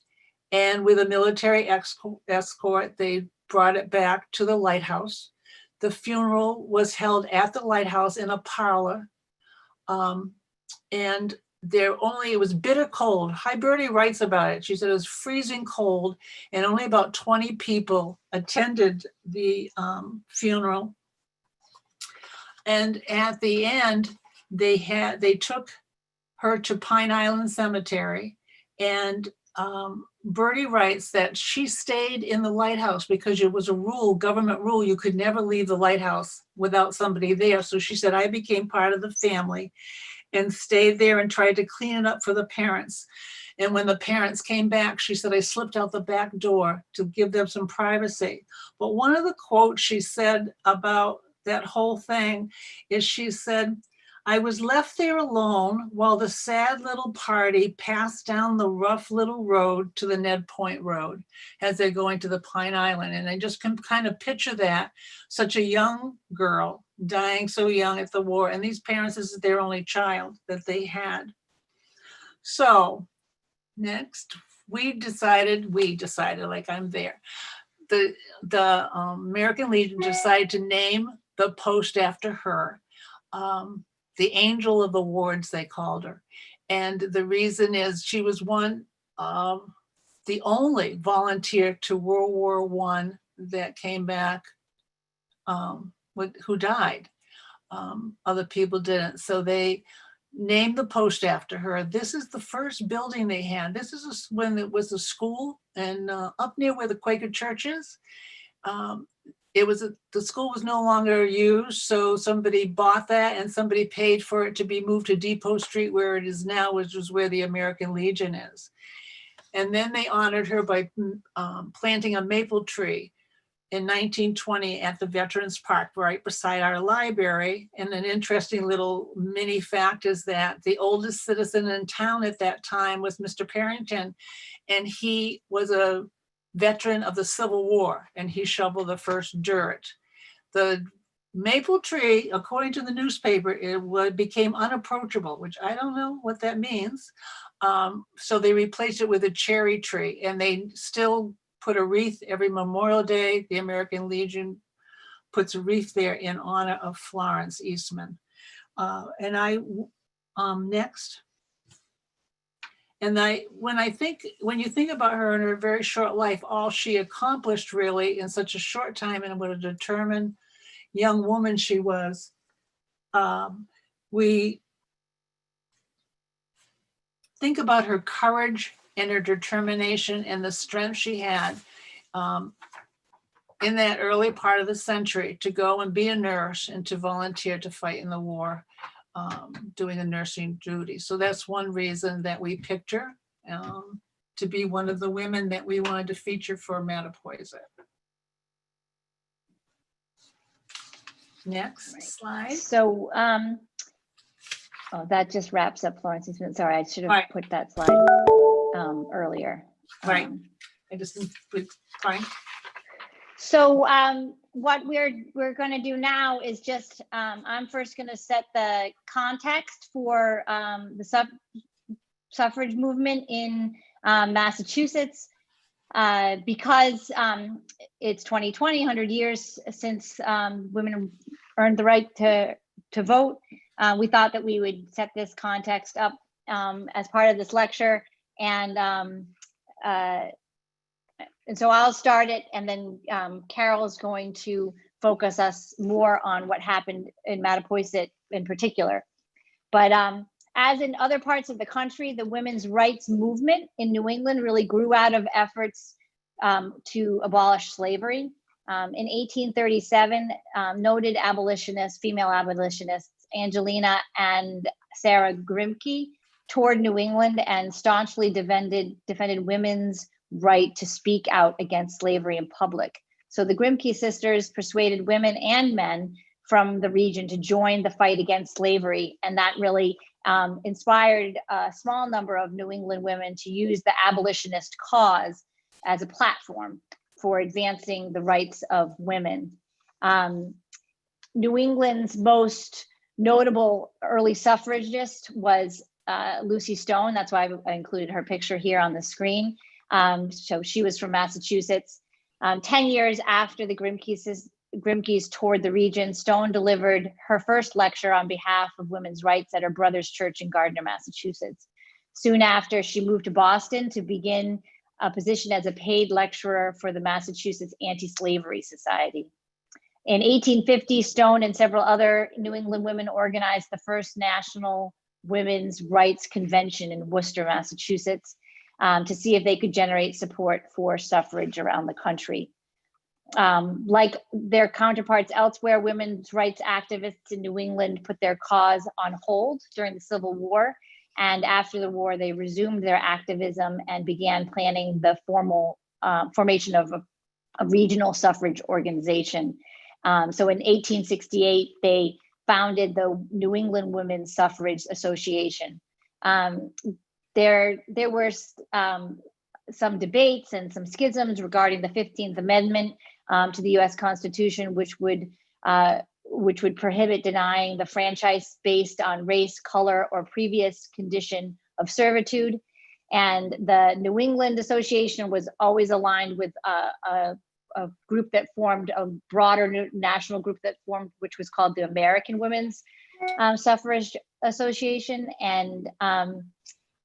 And with a military escort, they brought it back to the lighthouse. The funeral was held at the lighthouse in a parlor. And it was bitter cold. Hiberty writes about it. She said it was freezing cold and only about 20 people attended the funeral. And at the end, they took her to Pine Island Cemetery, and Bertie writes that she stayed in the lighthouse because it was a rule, government rule, you could never leave the lighthouse without somebody there. So she said, I became part of the family and stayed there and tried to clean it up for the parents. And when the parents came back, she said, I slipped out the back door to give them some privacy. But one of the quotes she said about that whole thing is she said, I was left there alone while the sad little party passed down the rough little road to the Ned Point Road as they're going to the Pine Island. And I just can kind of picture that, such a young girl dying so young at the war. And these parents, this is their only child that they had. So next, we decided like I'm there. The American Legion decided to name the post after her. The Angel of the Wards, they called her. And the reason is she was one of the only volunteer to World War I that came back who died. Other people didn't. So they named the post after her. This is the first building they had. This is when it was a school, and up near where the Quaker church is. The school was no longer used, so somebody bought that and somebody paid for it to be moved to Depot Street where it is now, which is where the American Legion is. And then they honored her by planting a maple tree in 1920 at the Veterans Park right beside our library. And an interesting little mini fact is that the oldest citizen in town at that time was Mr. Parrington, and he was a veteran of the Civil War, and he shoveled the first dirt. The maple tree, according to the newspaper, it became unapproachable, which I don't know what that means. So they replaced it with a cherry tree, and they still put a wreath every Memorial Day. The American Legion puts a wreath there in honor of Florence Eastman. Next. And when you think about her in her very short life, all she accomplished really in such a short time, and what a determined young woman she was, we think about her courage and her determination and the strength she had in that early part of the century to go and be a nurse and to volunteer to fight in the war. Doing a nursing duty. So that's one reason that we picked her to be one of the women that we wanted to feature for Mattapoisett. Next slide. So that just wraps up Florence Eastman. Sorry, I should have put that slide earlier. Right. I just put fine. So what we're going to do now is just I'm first going to set the context for the suffrage movement in Massachusetts because it's 2020, 100 years since women earned the right to vote. We thought that we would set this context up as part of this lecture, and so I'll start it, and then Carol is going to focus us more on what happened in Mattapoisett in particular. But as in other parts of the country, the women's rights movement in New England really grew out of efforts to abolish slavery. In 1837, noted abolitionists, female abolitionists, Angelina and Sarah Grimke toured New England and staunchly defended women's right to speak out against slavery in public. So the Grimke sisters persuaded women and men from the region to join the fight against slavery, and that really inspired a small number of New England women to use the abolitionist cause as a platform for advancing the rights of women. New England's most notable early suffragist was Lucy Stone. That's why I included her picture here on the screen. So she was from Massachusetts. 10 years after the Grimke's toured the region, Stone delivered her first lecture on behalf of women's rights at her brother's church in Gardner, Massachusetts. Soon after, she moved to Boston to begin a position as a paid lecturer for the Massachusetts Anti-Slavery Society. In 1850, Stone and several other New England women organized the first National Women's Rights Convention in Worcester, Massachusetts, to see if they could generate support for suffrage around the country. Like their counterparts elsewhere, women's rights activists in New England put their cause on hold during the Civil War. And after the war, they resumed their activism and began planning the formal formation of a regional suffrage organization. So in 1868, they founded the New England Women's Suffrage Association. There were some debates and some schisms regarding the 15th Amendment to the U.S. Constitution, which would prohibit denying the franchise based on race, color, or previous condition of servitude. And the New England Association was always aligned with a group that formed, a broader national group that formed, which was called the American Women's Suffrage Association. And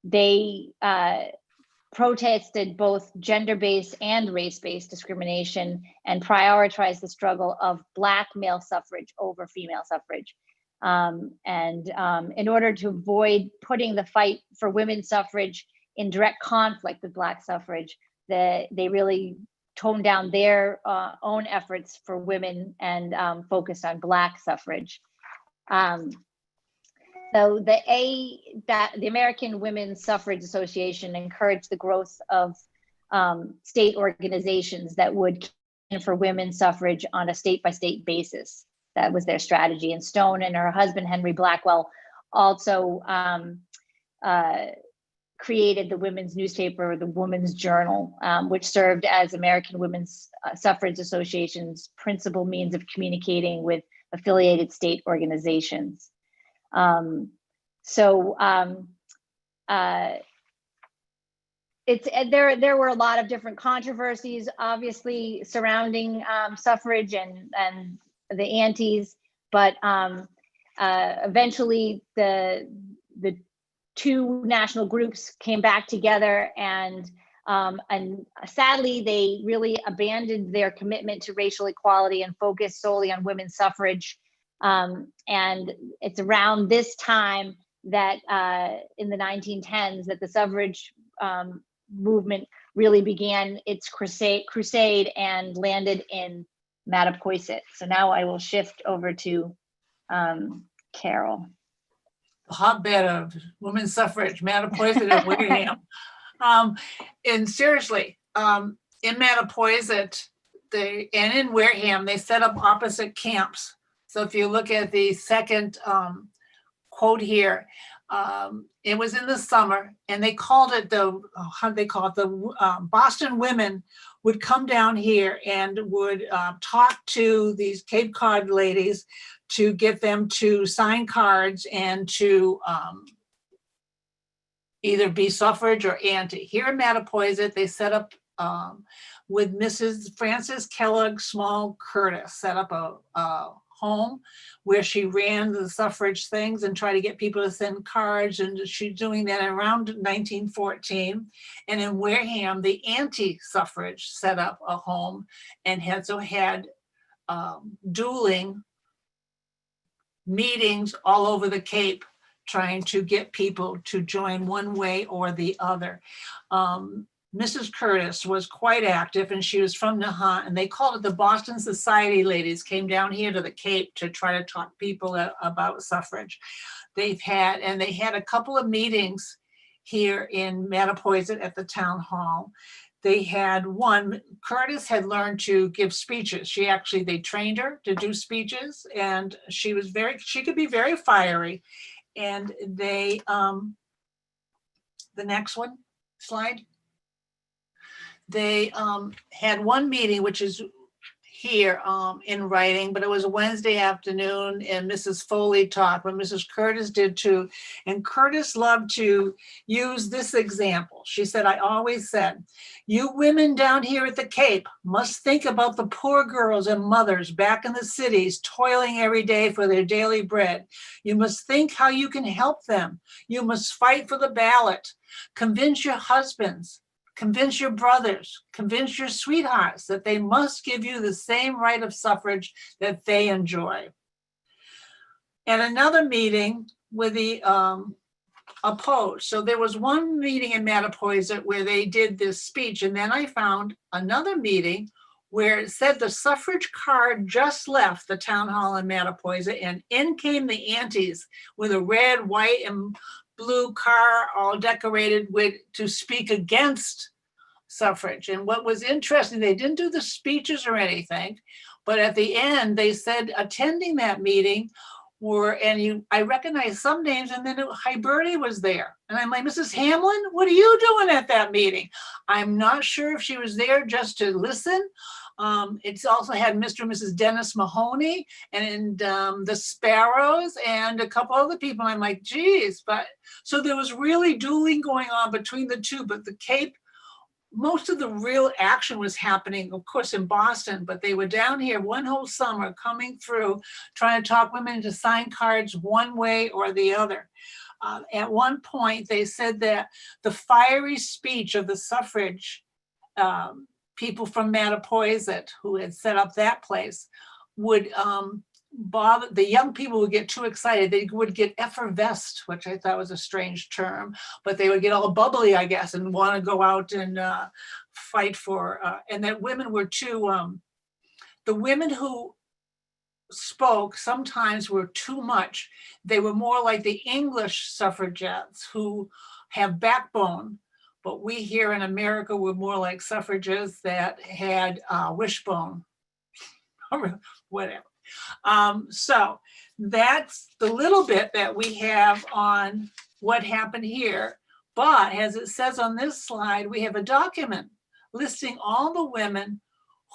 they protested both gender-based and race-based discrimination and prioritized the struggle of Black male suffrage over female suffrage. In order to avoid putting the fight for women's suffrage in direct conflict with Black suffrage, they really toned down their own efforts for women and focused on Black suffrage. So the American Women's Suffrage Association encouraged the growth of state organizations that would campaign for women's suffrage on a state-by-state basis. That was their strategy. And Stone and her husband, Henry Blackwell, also created the women's newspaper, the Woman's Journal, which served as American Women's Suffrage Association's principal means of communicating with affiliated state organizations. There were a lot of different controversies, obviously, surrounding suffrage and the antis, but eventually the two national groups came back together, and sadly, they really abandoned their commitment to racial equality and focused solely on women's suffrage. And it's around this time that in the 1910s that the suffrage movement really began its crusade and landed in Mattapoisett. So now I will shift over to Carol. The hotbed of women's suffrage, Mattapoisett and Wareham. And seriously, in Mattapoisett and in Wareham, they set up opposite camps. So if you look at the second quote here, it was in the summer, and they called it the Boston women would come down here and would talk to these Cape Cod ladies to get them to sign cards and to either be suffrage or anti. Here in Mattapoisett, they set up with Mrs. Frances Kellogg Small Curtis, set up a home where she ran the suffrage things and tried to get people to send cards, and she's doing that around 1914. And in Wareham, the anti-suffrage set up a home and had dueling meetings all over the Cape, trying to get people to join one way or the other. Mrs. Curtis was quite active, and she was from Nahant, and they called it the Boston Society Ladies, came down here to the Cape to try to talk people about suffrage. They had a couple of meetings here in Mattapoisett at the town hall. They had one, Curtis had learned to give speeches. They trained her to do speeches, and she could be very fiery. And the next one, slide. they had one meeting, which is here in writing, but it was a Wednesday afternoon, and Mrs. Foley talked, but Mrs. Curtis did too. And Curtis loved to use this example. She said, I always said, you women down here at the Cape must think about the poor girls and mothers back in the cities toiling every day for their daily bread. You must think how you can help them. You must fight for the ballot. Convince your husbands. Convince your brothers, convince your sweethearts that they must give you the same right of suffrage that they enjoy. And another meeting with the opposed. So there was one meeting in Mattapoisett where they did this speech, and then I found another meeting where it said the suffrage car just left the town hall in Mattapoisett, and in came the aunties with a red, white, and blue car all decorated with to speak against suffrage. And what was interesting, they didn't do the speeches or anything, but at the end they said attending that meeting were, and I recognized some names, and then Hiberti was there. And I'm like, Mrs. Hamlin, what are you doing at that meeting? I'm not sure if she was there just to listen. It's also had Mr. and Mrs. Dennis Mahoney and the Sparrows and a couple other people. I'm like, geez, but so there was really dueling going on between the two, but the Cape, most of the real action was happening, of course, in Boston, but they were down here one whole summer coming through, trying to talk women into sign cards one way or the other. At one point, they said that the fiery speech of the suffrage people from Mattapoisett, who had set up that place, would bother, the young people would get too excited. They would get effervesced, which I thought was a strange term, but they would get all bubbly, I guess, and want to go out and fight for, and that women were too, the women who spoke sometimes were too much. They were more like the English suffragettes who have backbone, but we here in America were more like suffragettes that had wishbone, or whatever. So that's the little bit that we have on what happened here. But as it says on this slide, we have a document listing all the women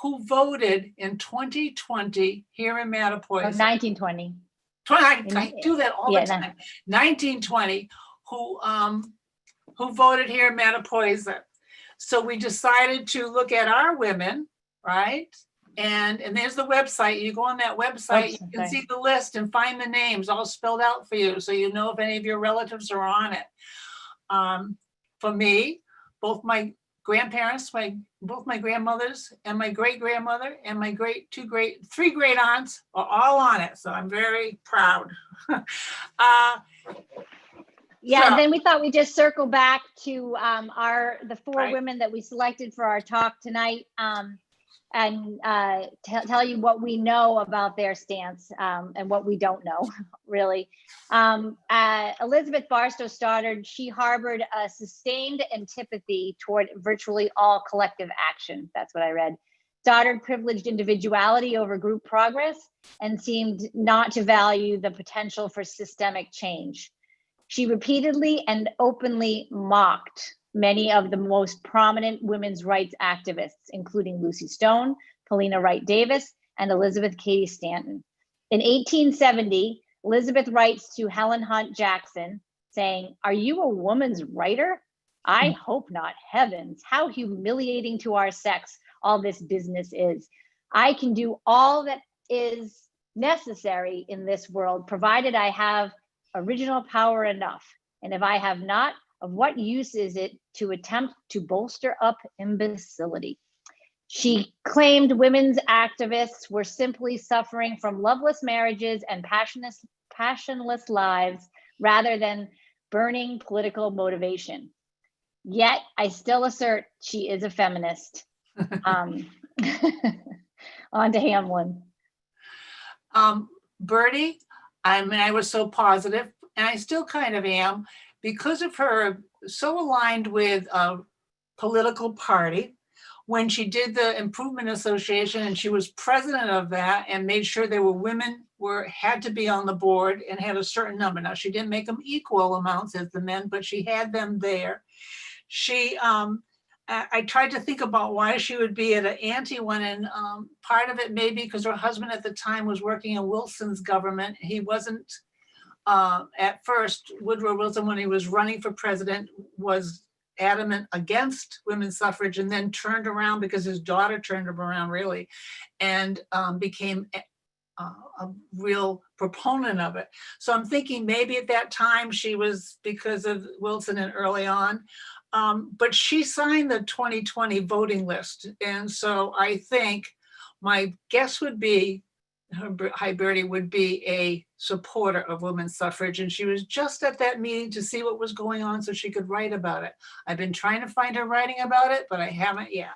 who voted in 2020 here in Mattapoisett. 1920. I do that all the time. 1920, who voted here in Mattapoisett. So we decided to look at our women, right? And there's the website. You go on that website, you can see the list and find the names all spelled out for you, so you know if any of your relatives are on it. For me, both my grandparents, both my grandmothers and my great-grandmother and my three great aunts are all on it. So I'm very proud. Yeah, So, and then we thought we'd just circle back to the four Right. women that we selected for our talk tonight, and tell you what we know about their stance and what we don't know, really. Elizabeth Barstow Stoddard, she harbored a sustained antipathy toward virtually all collective action. That's what I read. Stoddard privileged individuality over group progress and seemed not to value the potential for systemic change. She repeatedly and openly mocked many of the most prominent women's rights activists, including Lucy Stone, Paulina Wright Davis, and Elizabeth Cady Stanton. In 1870, Elizabeth writes to Helen Hunt Jackson saying, "Are you a woman's writer? I hope not. Heavens, how humiliating to our sex all this business is. I can do all that is necessary in this world, provided I have original power enough. And if I have not, of what use is it to attempt to bolster up imbecility?" She claimed women's activists were simply suffering from loveless marriages and passionless lives rather than burning political motivation. Yet I still assert she is a feminist. On to Hamlin. Bertie, I was so positive, and I still kind of am, because of her so aligned with a political party. When she did the Improvement Association and she was president of that and made sure there were women had to be on the board and had a certain number. Now, she didn't make them equal amounts as the men, but she had them there. She I tried to think about why she would be at an anti one, and part of it may be because her husband at the time was working in Wilson's government. He wasn't, at first, Woodrow Wilson, when he was running for president, was adamant against women's suffrage, and then turned around because his daughter turned him around, really, and became a real proponent of it. So I'm thinking maybe at that time she was because of Wilson and early on, but she signed the 2020 voting list. And so I think my guess would be Hiberti would be a supporter of women's suffrage. And she was just at that meeting to see what was going on so she could write about it. I've been trying to find her writing about it, but I haven't yet.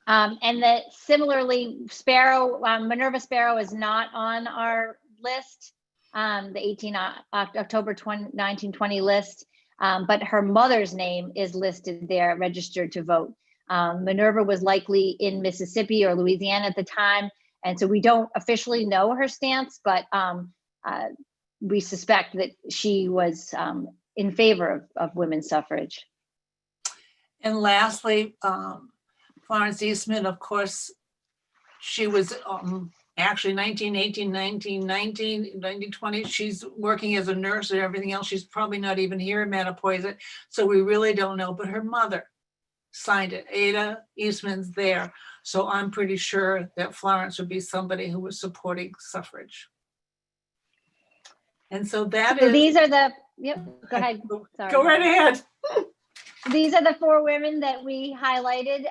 And that similarly, Sparrow, Minerva Sparrow is not on our list, the 18 October 1920 list, but her mother's name is listed there, registered to vote. Minerva was likely in Mississippi or Louisiana at the time, and so we don't officially know her stance, but we suspect that she was in favor of women's suffrage. And lastly, Florence Eastman, of course, she was actually 1918, 1919, 1920. She's working as a nurse and everything else. She's probably not even here in Mattapoisett, so we really don't know. But her mother signed it. Ada Eastman's there. So I'm pretty sure that Florence would be somebody who was supporting suffrage. And so that So is. these are the, yep, go ahead. Sorry. Go right ahead. These are the 4 women that we highlighted: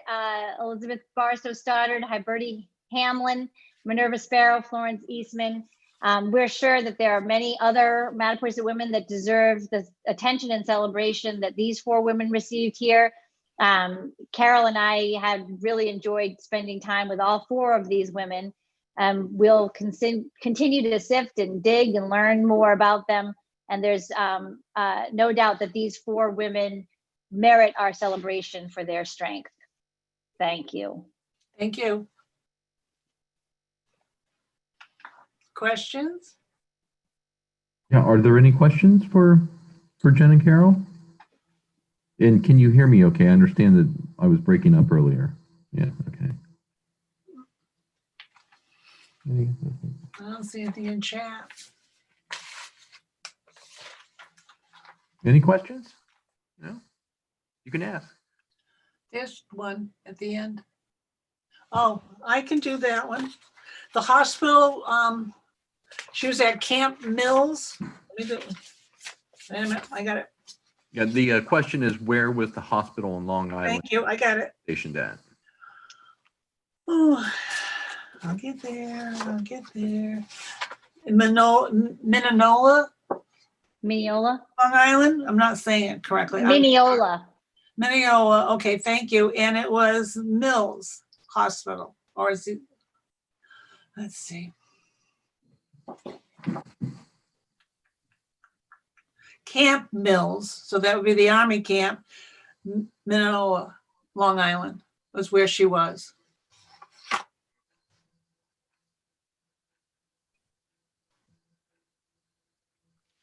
Elizabeth Barstow Stoddard, Hiberti Hamlin, Minerva Sparrow, Florence Eastman. We're sure that there are many other Mattapoisett women that deserve the attention and celebration that these 4 women received here. Carol and I had really enjoyed spending time with all 4 of these women. We'll continue to sift and dig and learn more about them. And there's no doubt that these 4 women merit our celebration for their strength. Thank you. Thank you. Questions? Yeah, are there any questions for Jen and Carol? And can you hear me okay? I understand that I was breaking up earlier. Yeah, okay. I don't see anything in chat. Any questions? No? You can ask. There's one at the end. Oh, I can do that one. The hospital, she was at Camp Mills. Wait a minute, I got it. Yeah, the question is, where was the hospital in Long Island Thank you, I got it. stationed at? Oh, I'll get there, I'll get there. Mineola, Mineola? Long Island? I'm not saying it correctly. Mineola. Mineola, okay, thank you. And it was Mills Hospital, or is it, let's see. Camp Mills, so that would be the Army camp. Mineola, Long Island was where she was.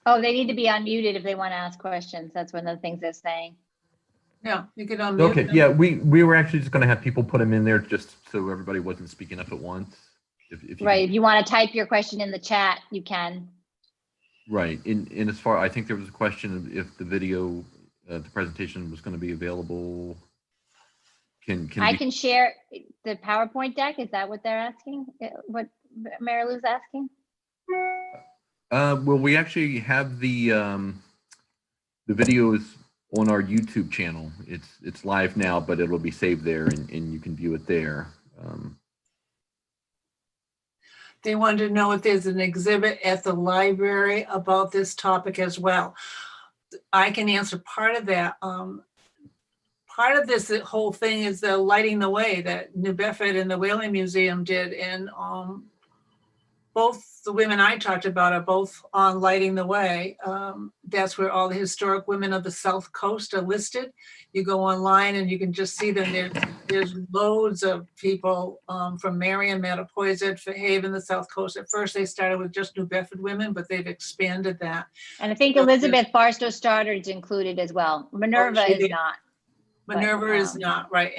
Oh, they need to be unmuted if they want to ask questions. That's one of the things they're saying. Yeah, you could unmute Okay, them. yeah, we were actually just going to have people put them in there just so everybody wasn't speaking up at once. If you Right, if you want to type your question in the chat, you can. Right, in as far, I think there was a question of if the video, the presentation was going to be available. I can share the PowerPoint deck. Is that what they're asking? What Mary Lou's asking? Well, we actually have the videos on our YouTube channel. It's live now, but it'll be saved there, and you can view it there. They wanted to know if there's an exhibit at the library about this topic as well. I can answer part of that. Part of this whole thing is the lighting the way that New Bedford and the Whaling Museum did, and both the women I talked about are both on Lighting the Way. That's where all the historic women of the South Coast are listed. You go online and you can just see them. There's loads of people from Marion, Mattapoisett, Fairhaven, the South Coast. At first they started with just New Bedford women, but they've expanded that. And I think Elizabeth Barstow Stoddard's included as well. Minerva is not. Minerva is not, right,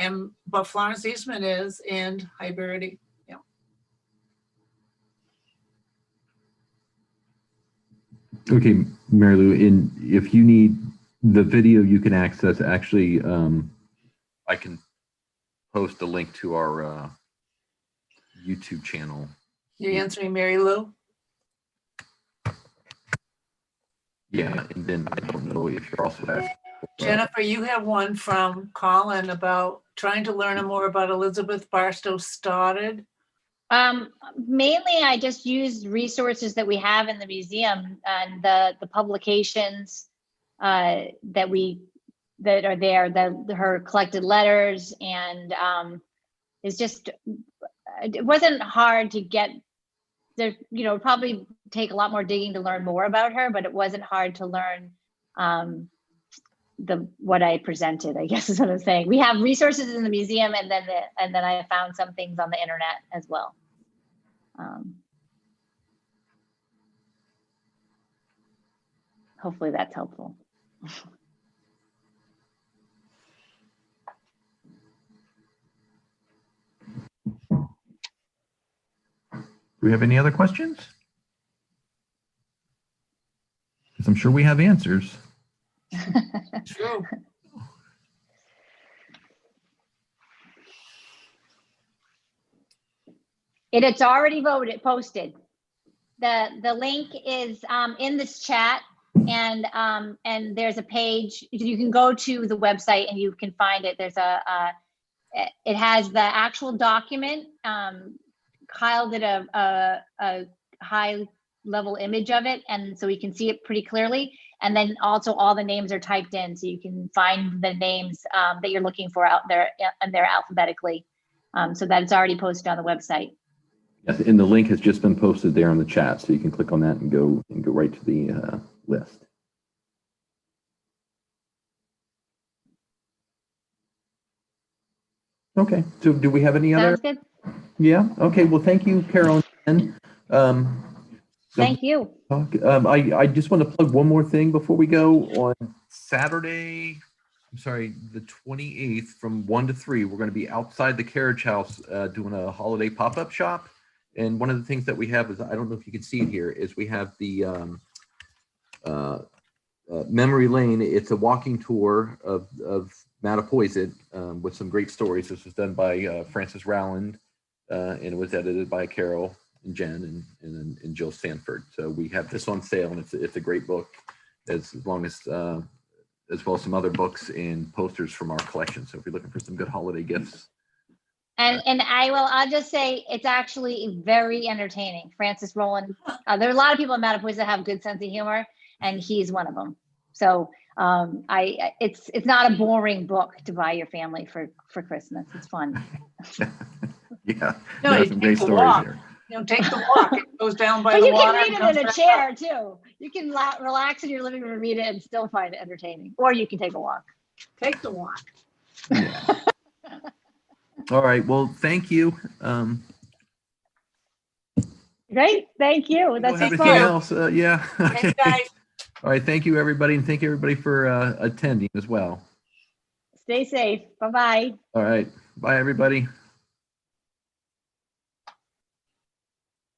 but Florence Eastman is, and Hiberty. Okay, Mary Lou, if you need the video you can access, actually, I can post a link to our YouTube channel. You're answering Mary Lou? Yeah, and then I don't know if you're also asking. Jennifer, you have one from Colin about trying to learn more about Elizabeth Barstow Stoddard. Mainly, I just used resources that we have in the museum and the publications that are there, her collected letters, and it wasn't hard to get there. Probably take a lot more digging to learn more about her, but it wasn't hard to learn what I presented, I guess is what I'm saying. We have resources in the museum, and then I found some things on the internet as well. Hopefully that's helpful. Do we have any other questions? Because I'm sure we have answers. True. It's already posted. The link is in this chat, and there's a page. You can go to the website and you can find it. There's it has the actual document. Kyle did a high level image of it, and so we can see it pretty clearly. And then also all the names are typed in, so you can find the names that you're looking for out there, and they're alphabetically. So that's already posted on the website. Yes, and the link has just been posted there in the chat, so you can click on that and go right to the list. Okay, so do we have any other? Sounds good. Yeah. Okay. Well, thank you, Carol. Thank you. I just want to plug one more thing before we go. On Saturday, I'm sorry, the 28th, from 1 to 3, we're going to be outside the carriage house doing a holiday pop-up shop. And one of the things that we have is, I don't know if you can see it here, is we have the Memory Lane. It's a walking tour of Mattapoisett with some great stories. This was done by Francis Rowland, and it was edited by Carol and Jen and Jill Sanford. So we have this on sale, and it's a great book, as well as some other books and posters from our collection. So if you're looking for some good holiday gifts. And I'll just say it's actually very entertaining. Francis Rowland, there are a lot of people in Mattapoisett that have a good sense of humor, and he's one of them. So it's not a boring book to buy your family for Christmas. It's fun. Yeah, No, there's some great stories here. Take the walk. It goes down by But the you water. can read it in a chair too. You can relax in your living room and read it and still find it entertaining. Or you can take a walk. Take the walk. Yeah. All right. Well, thank you. Great. Thank you. That's anything fun. else? Yeah. Thanks, Okay. guys. All right. Thank you, everybody. And thank you, everybody, for attending as well. Stay safe. Bye-bye. All right. Bye, everybody.